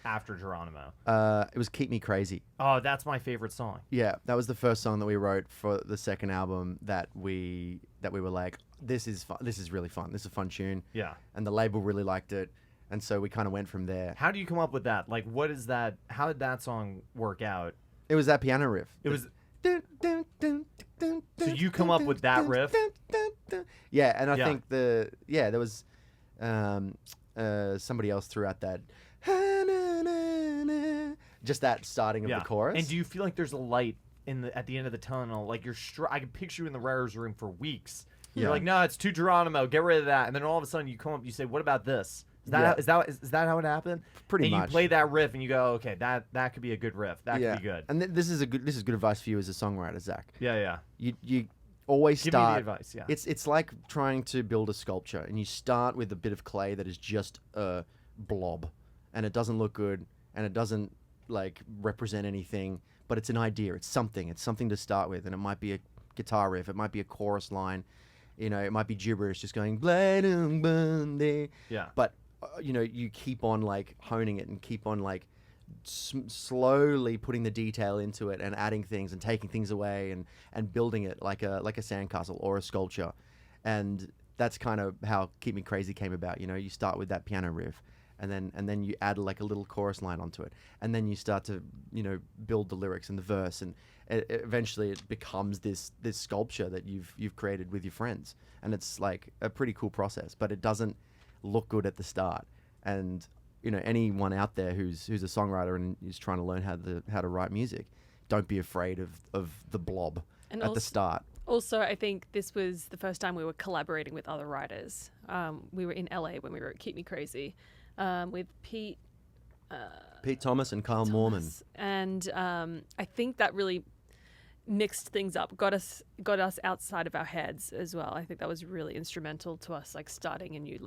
after Geronimo? It was "Keep Me Crazy." Oh, that's my favorite song. Yeah, that was the first song that we wrote for the second album that we were like, this is fun. This is really fun. This is a fun tune. Yeah. And the label really liked it, and so we kind of went from there. How do you come up with that? Like, what is that? How did that song work out? It was that piano riff. It was. So you come up with that riff? Yeah, and I Yeah. think there was somebody else threw out that just that starting of the chorus. And do you feel like there's a light at the end of the tunnel? Like I can picture you in the writer's room for weeks. You're Yeah. like, no, it's too Geronimo. Get rid of that. And then all of a sudden you come up, you say, what about this? Is that is that how it happened? Pretty and much. You play that riff and you go, okay, that could be a good riff. That could be good. And this is good advice for you as a songwriter, Zach. Yeah. You always Give start. me the advice. Yeah. It's like trying to build a sculpture, and you start with a bit of clay that is just a blob, and it doesn't look good, and it doesn't like represent anything, but it's an idea. It's something to start with, and it might be a guitar riff, it might be a chorus line, it might be gibberish, just going Yeah. But you keep on like honing it and keep on like slowly putting the detail into it and adding things and taking things away and building it like a sandcastle or a sculpture. And that's kind of how Keep Me Crazy came about. You start with that piano riff, and then you add like a little chorus line onto it, and then you start to build the lyrics and the verse, and eventually it becomes this sculpture that you've created with your friends. And it's like a pretty cool process, but it doesn't look good at the start. And anyone out there who's a songwriter and is trying to learn how to write music, don't be afraid of the blob at the start. Also, I think this was the first time we were collaborating with other writers. We were in LA when we wrote "Keep Me Crazy" with Pete Thomas and Kyle Moorman. And I think that really mixed things up, got us outside of our heads as well. I think that was really instrumental to us, like starting a new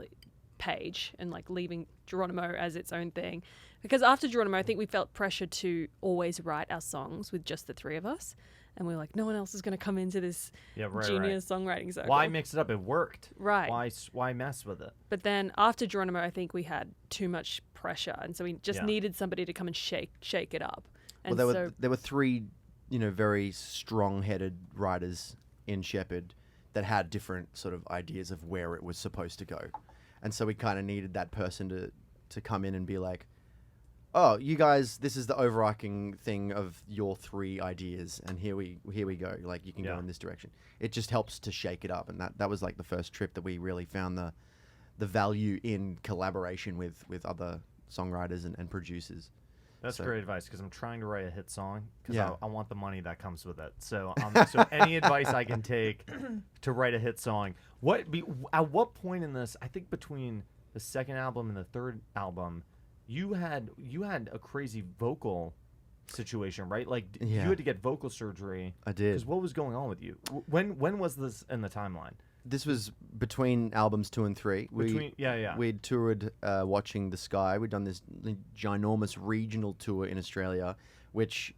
page and like leaving Geronimo as its own thing. Because after Geronimo, I think we felt pressure to always write our songs with just the three of us. And we were like, no one else is going to come into this genius songwriting circle. Why mix it up? It worked. Right. Why mess with it? But then after Geronimo, I think we had too much pressure. And so we just needed somebody to come and shake it up. And there were three, very strong-headed writers in Sheppard that had different sort of ideas of where it was supposed to go. And so we kind of needed that person to come in and be like, oh, you guys, this is the overarching thing of your three ideas, and here we go. Like, you can go in this direction. It just helps to shake it up, and that was like the first trip that we really found the value in collaboration with other songwriters and producers. That's great advice, because I'm trying to write a hit song, because Yeah. I want the money that comes with it. So so any advice I can take to write a hit song. At what point in this, I think between the second album and the third album, you had a crazy vocal situation, right? Like you had to get vocal surgery. I did. Because what was going on with you? When was this in the timeline? This was between albums 2 and 3. We'd toured Watching the Sky. We'd done this ginormous regional tour in Australia, which,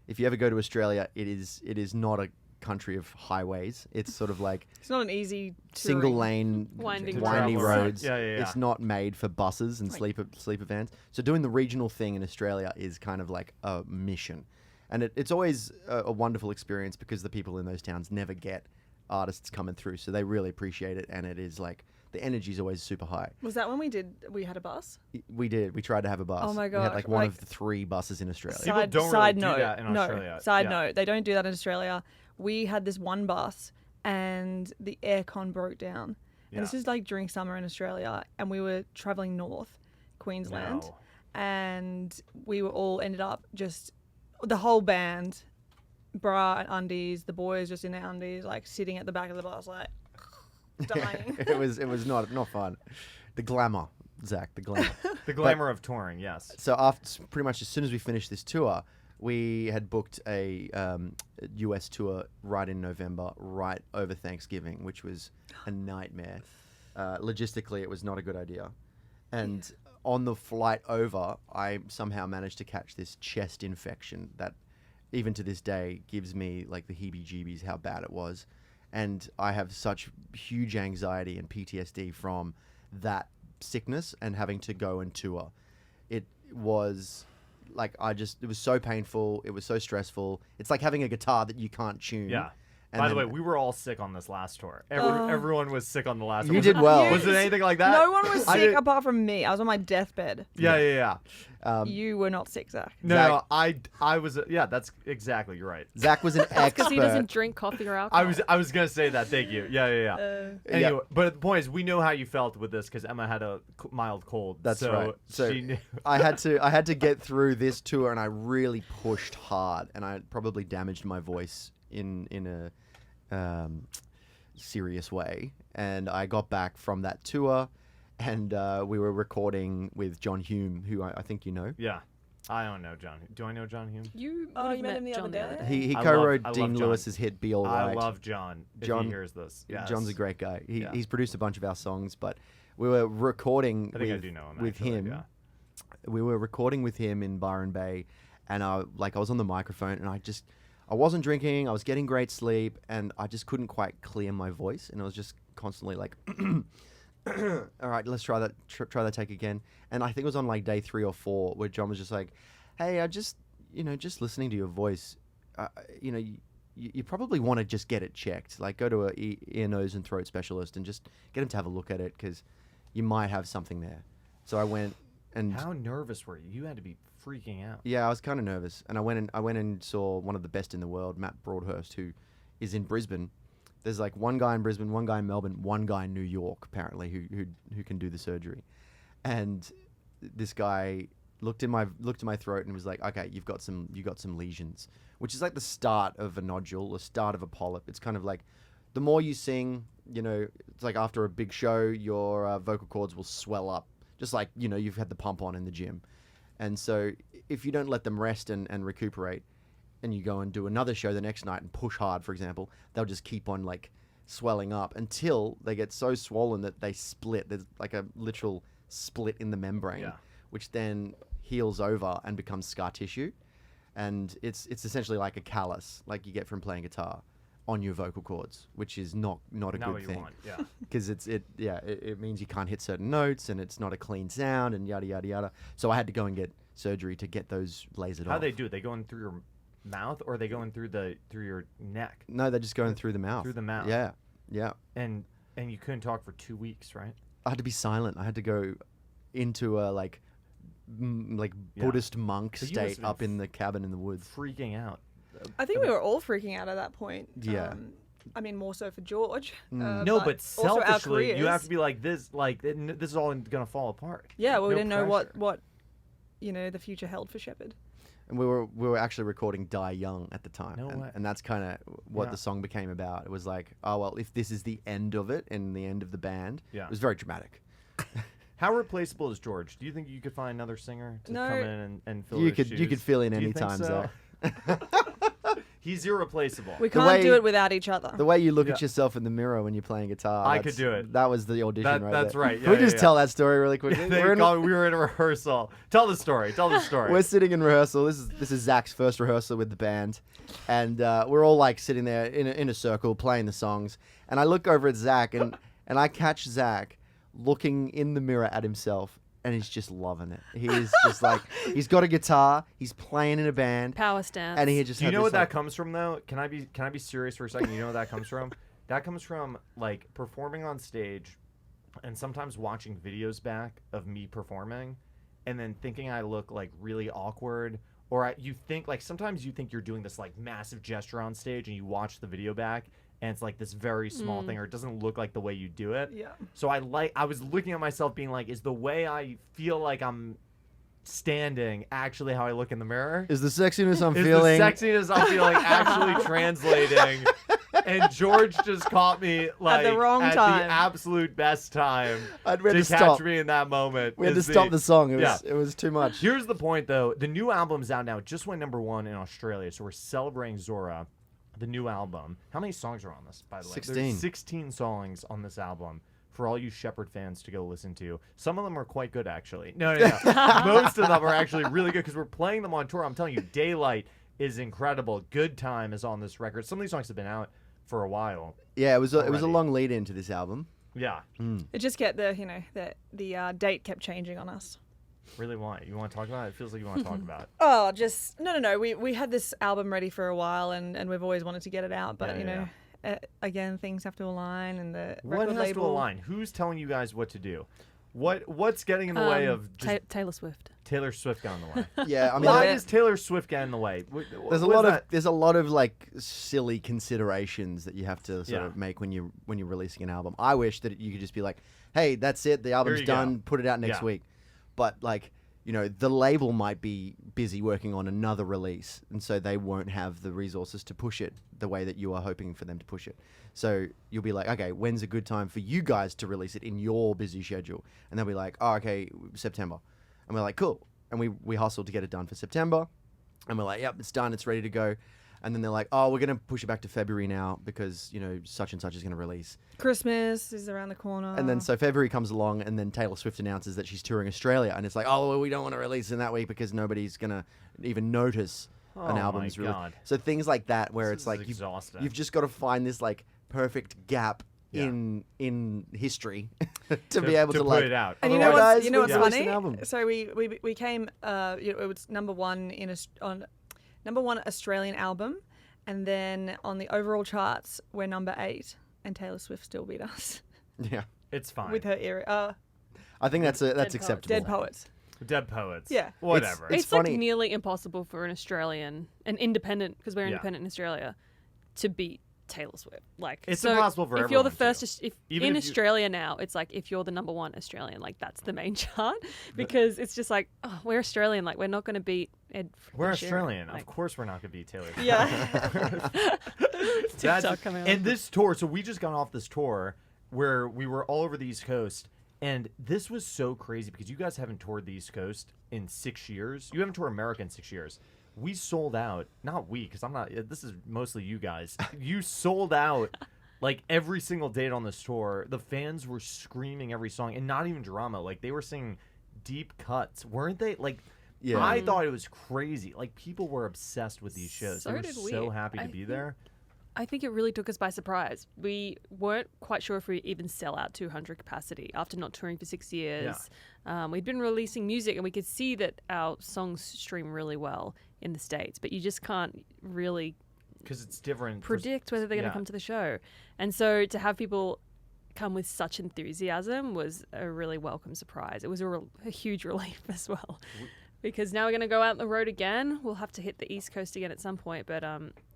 if you ever go to Australia, it is not a country of highways. It's sort of like It's not an easy single lane, Winding roads. Yeah. It's not made for buses and sleeper vans. So doing the regional thing in Australia is kind of like a mission, and it's always a wonderful experience because the people in those towns never get artists coming through, so they really appreciate it, and it is like the energy is always super high. Was that when we had a bus? We tried to have a bus. Oh my We god! had like one of the 3 buses in Australia. People don't really do that in Australia. Side note, they don't do that in Australia. We had this one bus and the aircon broke down. And this is like during summer in Australia, and we were traveling north, Queensland, No. and we were all ended up just the whole band, bra and undies, the boys just in their undies, like sitting at the back of the bus, like dying. It was not fun. The glamour, Zach, the glamour. The glamour of touring, yes. So after pretty much as soon as we finished this tour, we had booked a US tour right in November, right over Thanksgiving, which was a nightmare. Logistically, it was not a good idea. And on the flight over, I somehow managed to catch this chest infection that even to this day gives me like the heebie-jeebies how bad it was. And I have such huge anxiety and PTSD from that sickness and having to go and tour. was like it was so painful. It was so stressful. It's like having a guitar that you can't tune. Yeah. And By the way, then- we were all sick on this last tour. Everyone was sick on the last tour. You Was did it- well. Was it anything like that? No one was I sick did- apart from me. I was on my deathbed. Yeah. You were not sick, Zach. No, I was. Yeah, that's exactly. You're right. Zach was an expert. Because he doesn't drink coffee or alcohol. I was gonna say that. Thank you. Yeah. Anyway, but the point is, we know how you felt with this because Emma had a mild cold. That's so right. So she knew. I had to get through this tour, and I really pushed hard, and I probably damaged my voice in a serious way. And I got back from that tour, and we were recording with John Hume, who I think you know. Yeah, I don't know John. Do I know John Hume? You Oh, would you have met him the John other day? He I co-wrote love Dean John. Lewis's hit "Be All Right." I love John. If John- he hears this, yes. John's a great guy. Yeah. He's produced a bunch of our songs, but we were recording I think I with, do know him, with actually, him. yeah. We were recording with him in Byron Bay, and I was on the microphone, and I wasn't drinking. I was getting great sleep, and I just couldn't quite clear my voice, and I was just constantly like, "All right, let's try that. Try that take again." And I think it was on like day 3 or 4 where John was just like, "Hey, I just listening to your voice, you probably want to just get it checked. Like, go to a ear, nose, and throat specialist and just get him to have a look at it because you might have something there." So I went and How nervous were you? You had to be freaking out. yeah, I was kind of nervous, and I went and saw one of the best in the world, Matt Broadhurst, who is in Brisbane. There's like one guy in Brisbane, one guy in Melbourne, one guy in New York, apparently, who can do the surgery. And this guy looked at my throat and was like, "Okay, you got some lesions," which is like the start of a nodule, the start of a polyp. It's kind of like the more you sing, it's like after a big show, your vocal cords will swell up, just like you've had the pump on in the gym. And so if you don't let them rest and recuperate, and you go and do another show the next night and push hard, for example, they'll just keep on like swelling up until they get so swollen that they split. There's like a literal split in the membrane, Yeah. which then heals over and becomes scar tissue. And it's essentially like a callus, like you get from playing guitar, on your vocal cords, which is not a Not good what you thing. want. Yeah. Because it means you can't hit certain notes, and it's not a clean sound, and yada yada yada. So I had to go and get surgery to get those lasered How off. they do it? They go in through your mouth, or are they going through your neck? No, they're just going through the mouth. Through the mouth. Yeah, yeah. And you couldn't talk for 2 weeks, right? I had to be silent. I had to go into a like Yeah. Buddhist monk So you must state have been up in the cabin in the woods. Freaking out. I think we were all freaking out at that point. Yeah. I mean, more so for George. No, but also our selfishly, you careers. have to be like this. Like this is all gonna fall apart. Yeah, well, we No didn't know pressure. what the future held for Sheppard. And we were actually recording Die Young at the time. No way. And that's kind of what Yeah. the song became about. It was like, oh, well, if this is the end of it and the end of the band, Yeah. it was very dramatic. How replaceable is George? Do you think you could find another singer to No. come in and fill You his could shoes? fill in Do you any think time, so? Zach. He's irreplaceable. We The can't way- do it without each other. The way you look Yeah. at yourself in the mirror when you're playing guitar. I that's- could do it. That was the audition right That's there. right. Can we Yeah, just yeah. tell that story really quickly? we were in a rehearsal. Tell the story. Tell the story. We're sitting in rehearsal. This is Zach's first rehearsal with the band, and we're all like sitting there in a circle playing the songs. And I look over at Zach, and I catch Zach looking in the mirror at himself, and he's just loving it. He's just like he's got a guitar, he's playing in a band, Power stance. and he just. Do you had know this, what that like- comes from though? Can I be serious for a second? You know where that comes from? That comes from like performing on stage, and sometimes watching videos back of me performing, and then thinking I look like really awkward, or you think like sometimes you think you're doing this like massive gesture on stage, and you watch the video back, and it's like this very small thing, or it doesn't look like the way you do it. Yeah. So I was looking at myself being like, is the way I feel like I'm standing actually how I look in the mirror? Is the sexiness I'm Is feeling? the sexiness I'm feeling actually translating? And George just caught me like the wrong at time. the absolute best time We had to to catch stop. me in that moment. We had to is stop the song. yeah. It was too much. Here's the point, though. The new album's out now. It just went #1 in Australia, so we're celebrating Zora, the new album. How many songs are on this, by the way? 16. There's 16 songs on this album for all you Shepard fans to go listen to. Some of them are quite good, actually. No. Most of them are actually really good because we're playing them on tour. I'm telling you, Daylight is incredible. Good Time is on this record. Some of these songs have been out for a while. Yeah, it was a Already. long lead into this album. Yeah. It just kept the date kept changing on us. Really want? You want to talk about it? It feels like you want to talk about it. Oh, just no. We had this album ready for a while, and we've always wanted to get it out, but again, things have to align, and the what record has label. to align? Who's telling you guys what to do? What's getting in the way of just Taylor Swift? Taylor Swift got in the way? Yeah, I mean, Why does Taylor Swift get in the way? there's a lot of like silly considerations that you have to sort of make when you're releasing an album. I wish that you could just be like, hey, that's it, the album's done, put it out next week. But like, the label might be busy working on another release, and so they won't have the resources to push it the way that you are hoping for them to push it. So you'll be like, okay, when's a good time for you guys to release it in your busy schedule? And they'll be like, oh, okay, September. And we're like, cool. And we hustle to get it done for September. And we're like, yep, it's done, it's ready to go. And then they're like, oh, we're going to push it back to February now because, such and such is going to release. Christmas is around the corner. And then so February comes along, and then Taylor Swift announces that she's touring Australia. And it's like, oh, well, we don't want to release in that week because nobody's going to even notice an album's release. So things like that where it's like you've just got to find this like perfect gap in history to be able to put it out. And Otherwise, you know what's release funny? an album. So we came it was number one number one Australian album, and then on the overall charts we're number 8, and Taylor Swift still beat us. Yeah, it's fine with her era. I think that's acceptable. Dead Poets. Dead Poets. Yeah. Whatever. It's funny. like nearly impossible for an independent, because we're independent in Australia, to beat Taylor Swift. Like, it's so impossible for if you're the everyone first, to. in Australia now, it's like if you're the number one Australian, like that's the main chart, because it's just like, oh, we're Australian, like we're not going to beat Ed. We're Sheeran. Australian. Like, of course we're not going to beat Taylor Swift. Yeah. TikTok coming up. And this tour, so we just got off this tour where we were all over the East Coast, and this was so crazy because you guys haven't toured the East Coast in 6 years. You haven't toured America in 6 years. We sold out, not we, because I'm not, this is mostly you guys. You sold out like every single date on this tour. The fans were screaming every song, and not even drama. Like they were singing deep cuts, weren't they? Like, yeah. I thought it was crazy. Like people were obsessed with these shows. So they were did we. so happy to be there. I think it really took us by surprise. We weren't quite sure if we even sell out 200 capacity after not touring for 6 years. Yeah. We'd been releasing music, and we could see that our songs stream really well in the States, but you just can't really, because it's different, predict whether they're going to come to the show. And so to have people come with such enthusiasm was a really welcome surprise. It was a huge relief as well. Because now we're going to go out on the road again. We'll have to hit the East Coast again at some point. But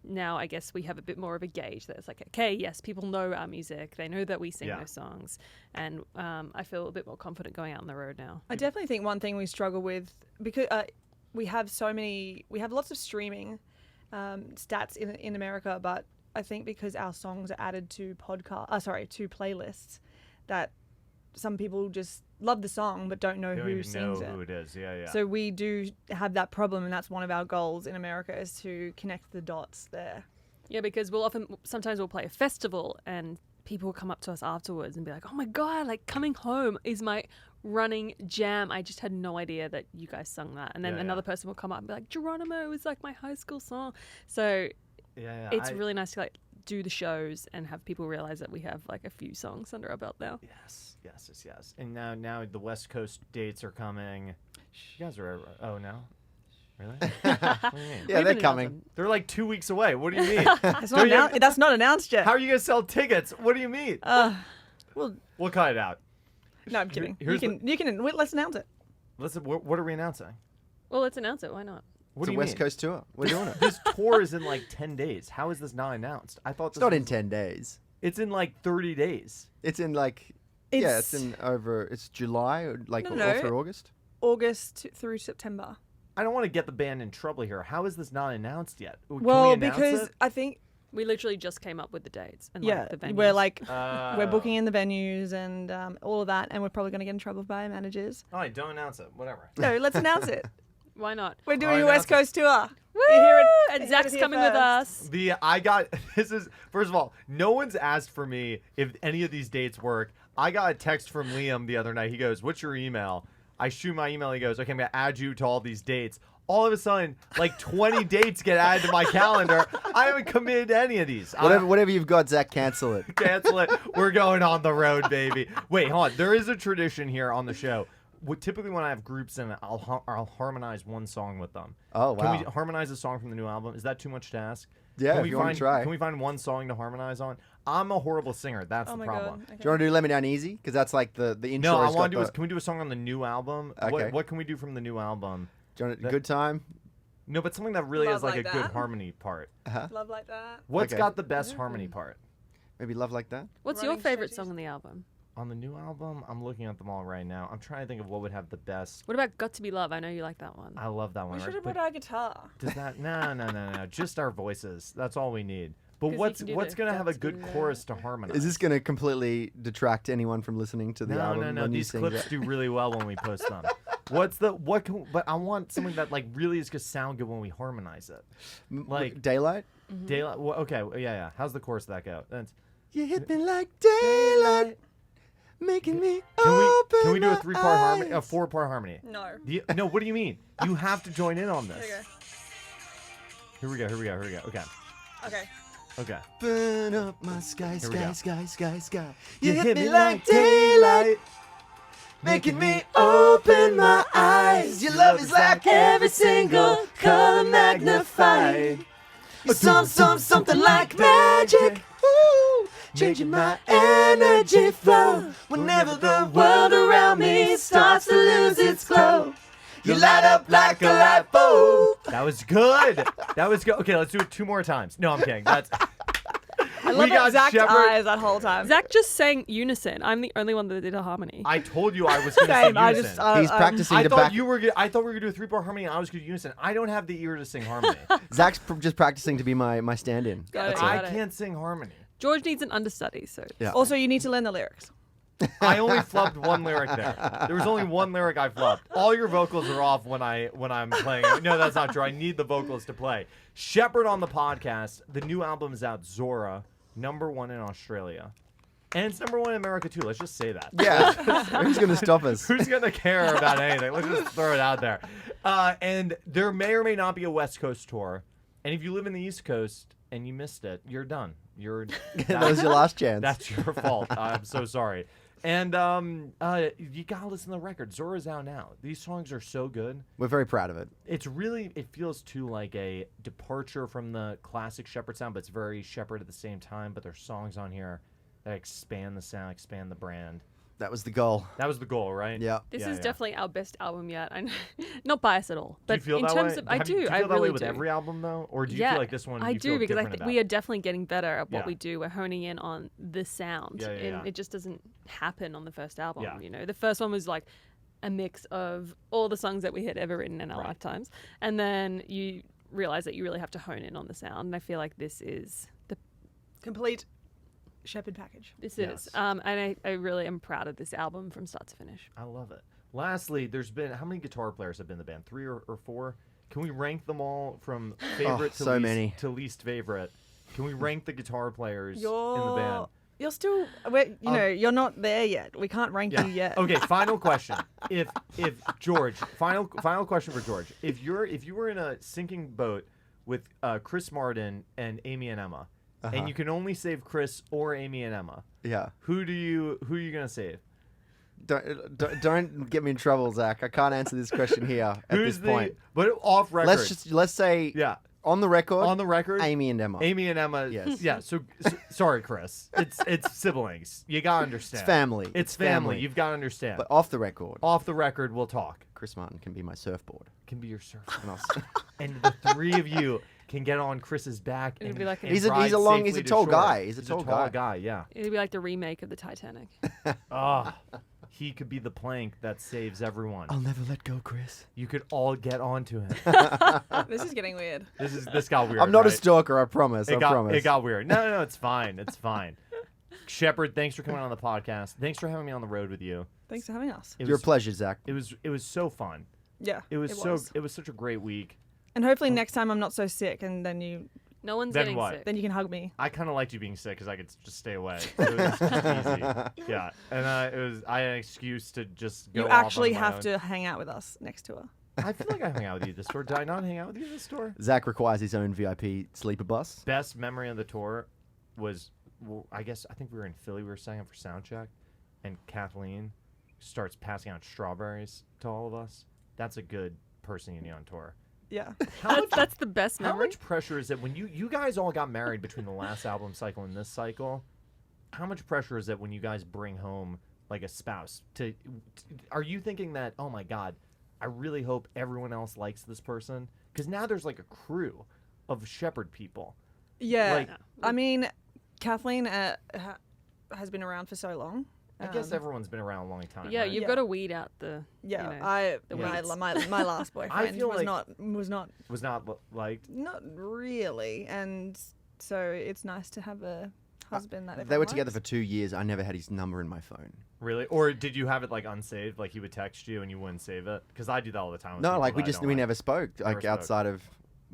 now I guess we have a bit more of a gauge that it's like, okay, yes, people know our music. They know that we sing those songs. And I feel a bit more confident going out on the road now. I definitely think one thing we struggle with, because we have lots of streaming stats in America, but I think because our songs are added to to playlists, that some people just love the song but don't know who sings it. Who it is. Yeah. So we do have that problem, and that's one of our goals in America, is to connect the dots there. Yeah, because sometimes we'll play a festival and people will come up to us afterwards and be like, oh my God, like Coming Home is my running jam. I just had no idea that you guys sung that. And then another person will come up and be like, Geronimo is like my high school song. So it's really nice to like do the shows and have people realize that we have like a few songs under our belt now. Yes. And now the West Coast dates are coming. You guys are no. Really? What do you mean? Yeah, they're coming. They're like 2 weeks away. What do you mean? That's not announced yet. How are you gonna sell tickets? What do you mean? We'll cut it out. No, I'm kidding. Let's announce it. What are we announcing? Well, let's announce it. Why not? What it's do a you West mean? Coast tour. We're doing it. This tour is in like 10 days. How is this not announced? I thought it's not in 10 days. It's in like 30 days. It's in like it's July or like all through August. August through September. I don't want to get the band in trouble here. How is this not announced yet? Well, because I think we literally just came up with the dates and the venues. We're like we're booking in the venues and all of that, and we're probably going to get in trouble by our managers. All right, don't announce it. Whatever. No, let's announce it. Why not? We're doing a West Coast tour. Woo! And Zak's coming with us. First of all, no one's asked for me if any of these dates work. I got a text from Liam the other night. He goes, "What's your email?" I shoot my email. He goes, "Okay, I'm going to add you to all these dates." All of a sudden, like 20 dates get added to my calendar. I haven't committed to any of these. Whatever you've got, Zak, cancel it. Cancel it. We're going on the road, baby. Wait, hold on. There is a tradition here on the show. typically when I have groups in, I'll harmonize one song with them. Oh, wow. Can we harmonize a song from the new album? Is that too much to ask? Yeah, Can if we you want to try. Can we find one song to harmonize on? I'm a horrible singer. That's Oh the my problem. god. Do Okay. you want to do Let Me Down Easy? Because that's like the intro. No, I has want got to do. the- Can we do a song on the new album? Okay. What can we do from the new album? Do you want Good Time? No, but something that really Love has like Like a good That? harmony part. Uh-huh. Love like that. What's Okay. got the best harmony part? Maybe Love Like That? What's Running your favorite Strategies. song on the album? On the new album, I'm looking at them all right now. I'm trying to think of what would have the best. What about Got to Be Love? I know you like that one. I love that one. We right? should have But brought our guitar. does that? No. Just our voices. That's all we need. But 'Cause you what's can do what's the gonna have a Got to Be good Love. chorus to harmonize? Is this going to completely detract anyone from listening to the album? No. when you These sing clips that? do really well when we post them. But I want something that like really is gonna sound good when we harmonize it. Like Daylight? Daylight. Well, okay. Yeah. How's the chorus of that go? That's, You hit me like daylight, making me can we do a open 3-part my harmony? A eyes. 4-part harmony? No. No. What do you mean? You have to join in on this. Okay. Here we go. Okay. Okay. Burn up my sky, Here we go. sky. You hit me like daylight, making me open my eyes. Your love is like every single color magnified. You're something like magic. Ooh, changing my energy flow. Whenever the world around me starts to lose its glow, you light up like a light bulb. That was good. That was good. Okay, let's do it 2 more times. No, I'm kidding. That's I love got it. Zach's Sheppard. eyes that whole time. Zach just sang unison. I'm the only one that did a harmony. I told you I was going to say Same. I unison. just. He's practicing I to thought back. you were. I thought we were going to do a 3-part harmony. And I was going to unison. I don't have the ear to sing harmony. Zach's just practicing to be my stand-in. Got it, That's all. I got it. can't sing harmony. George needs an understudy, so Yeah. Also, you need to learn the lyrics. I only flubbed one lyric there. There was only one lyric I flubbed. All your vocals are off when I'm playing. No, that's not true. I need the vocals to play. Sheppard on the podcast. The new album is out. Zora, #1 in Australia, and it's #1 in America too. Let's just say that. Yeah. Who's going to stop us? Who's gonna care about anything? Let's just throw it out there. And there may or may not be a West Coast tour. And if you live in the East Coast and you missed it, you're done. That was your last chance. That's your fault. I'm so sorry. And you gotta listen to the record. Zora's out now. These songs are so good. We're very proud of it. It feels too like a departure from the classic Sheppard sound, but it's very Sheppard at the same time. But there's songs on here that expand the sound, expand the brand. That was the goal. That was the goal, right? Yeah. this Yeah, is yeah. definitely our best album yet. I'm not biased at all, Do you but feel in that terms way? of, I Do do. you feel I that way really with do. every album though, or do you Yeah, feel like this one? I you do feel because different about? we are definitely getting better at what Yeah. we do. We're honing in on the sound, Yeah, and it just doesn't happen on the first album. Yeah. You know, the first one was like a mix of all the songs that we had ever written in our Right. lifetimes, and then you realize that you really have to hone in on the sound. And I feel like this is the Complete Sheppard package. this Yes. is, and I really am proud of this album from start to finish. I love it. Lastly, there's been how many guitar players have been in the band? 3 or 4? Can we rank them all from favorite to so least, many. to least favorite? Can we rank the guitar players in the You're band? you're still you're not there yet. We can't rank Yeah. you yet. Okay, final question. If George, final question for George. If you were in a sinking boat with Chris Martin and Amy and Emma, and you can only save Chris or Amy and Emma, Yeah. who are you gonna save? Don't get me in trouble, Zach. I can't answer this question here at Who's this point. But off record. Let's say yeah. on the record. On the record, Amy and Emma. Amy and Emma. Yes. Yeah. So sorry, Chris. It's siblings. You gotta understand. It's family. It's family. You've got to understand. But off the record, Off the record, we'll talk. Chris Martin can be my surfboard. Can be your surfer. And I'll And the 3 of you can get on Chris's back. It'd And, be like a- and He's a ride long- he's safely a to tall shore. guy. He's a a tall tall guy. guy. Yeah. It'd be like the remake of the Titanic. Ah, he could be the plank that saves everyone. I'll never let go, Chris. You could all get onto him. This is getting weird. This got weird. I'm not a right? stalker, I promise. I promise. It got weird. No, it's fine. It's fine. Sheppard, thanks for coming on the podcast. Thanks for having me on the road with you. Thanks for having us. It Your was, pleasure, Zach. it was so fun. Yeah. It was such a great week. And hopefully next time I'm not so sick, and then you No one's Then getting what? sick. can hug me. I kind of liked you being sick because I could just stay away. It was just easy. Yeah, and I had an excuse to just go. You off actually on my have own. to hang out with us next tour. I feel like I hung out with you at the store. Did I not hang out with you at the store? Zach requires his own VIP sleeper bus. Best memory of the tour was, well, I think we were in Philly. We were setting up for sound check, and Kathleen, starts passing out strawberries to all of us, that's a good person you need on tour. Yeah. That's the best How memory. much pressure is it when you guys all got married between the last album cycle and this cycle? How much pressure is it when you guys bring home like a spouse? Are you thinking that, oh my God, I really hope everyone else likes this person? Because now there's like a crew of Sheppard people. Yeah. Like, I mean, Kathleen has been around for so long. I guess everyone's been around a long time. Yeah, right? you've got to weed out the. Yeah, you know, my weeds. my last boyfriend feel was like- not Was not liked. not really, and so it's nice to have a husband that They everyone were together likes. for 2 years. I never had his number in my phone. Really? Or did you have it like unsaved? Like he would text you and you wouldn't save it? Because I do that all the time. With No, people like that I don't we never spoke. Like Never spoke. outside of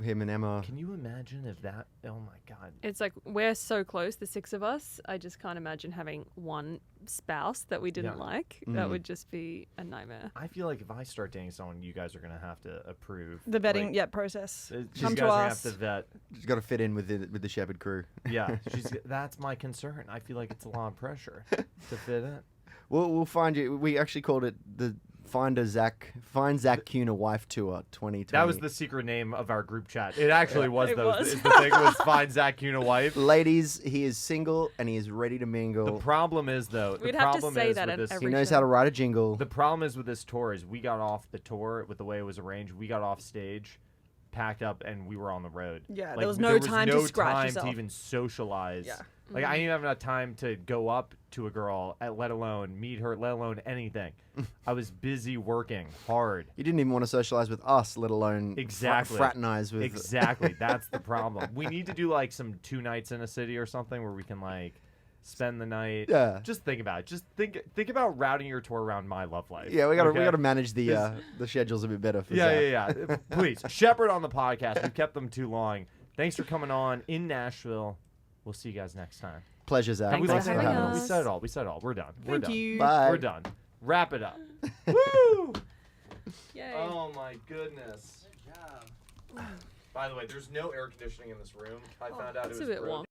him and Emma. Can you imagine if that? Oh my God. It's like we're so close, the 6 of us. I just can't imagine having one spouse that we didn't Yeah. like. Mm. That would just be a nightmare. I feel like if I start dating someone, you guys are gonna have to approve The vetting, like, process. you Come guys to are gonna us. have to vet. She's got to fit in with the Sheppard crew. Yeah, that's my concern. I feel like it's a lot of pressure to fit in. We'll find you. We actually called it the Find Zak Kuhn a Wife Tour 2020. That was the secret name of our group chat. It actually was It though. was. The thing was find Zak Kuhn a wife. Ladies, he is single and he is ready to The mingle. problem is though. We'd the have to problem say is that with at this. every He knows show. how to write a jingle. The problem is with this tour is we got off the tour with the way it was arranged. We got off stage, packed up, and we were on the road. Yeah, Like, there was no time to scratch time yourself. to even socialize. Yeah. Like I didn't even have enough time to go up to a girl, let alone meet her, let alone anything. I was busy working hard. You didn't even want to socialize with us, let alone Exactly. fraternize with. Exactly. That's the problem. We need to do like some 2 nights in a city or something where we can like spend the night. Yeah. Just think about it. Just think about routing your tour around my love life. Yeah, we okay? gotta manage the schedules a bit better for Yeah, Zak. yeah, yeah. Please, Sheppard on the podcast. We've kept them too long. Thanks for coming on in Nashville. We'll see you guys next time. Pleasure, Zak. Thanks we for like having saying that. us. We said it all. We said it all. We're done. We're Thank done. you. Bye. We're done. Wrap it up. Woo! Yay. Oh my goodness. By the way, there's no air conditioning in this room. I found out it It's was a bit broken. warm.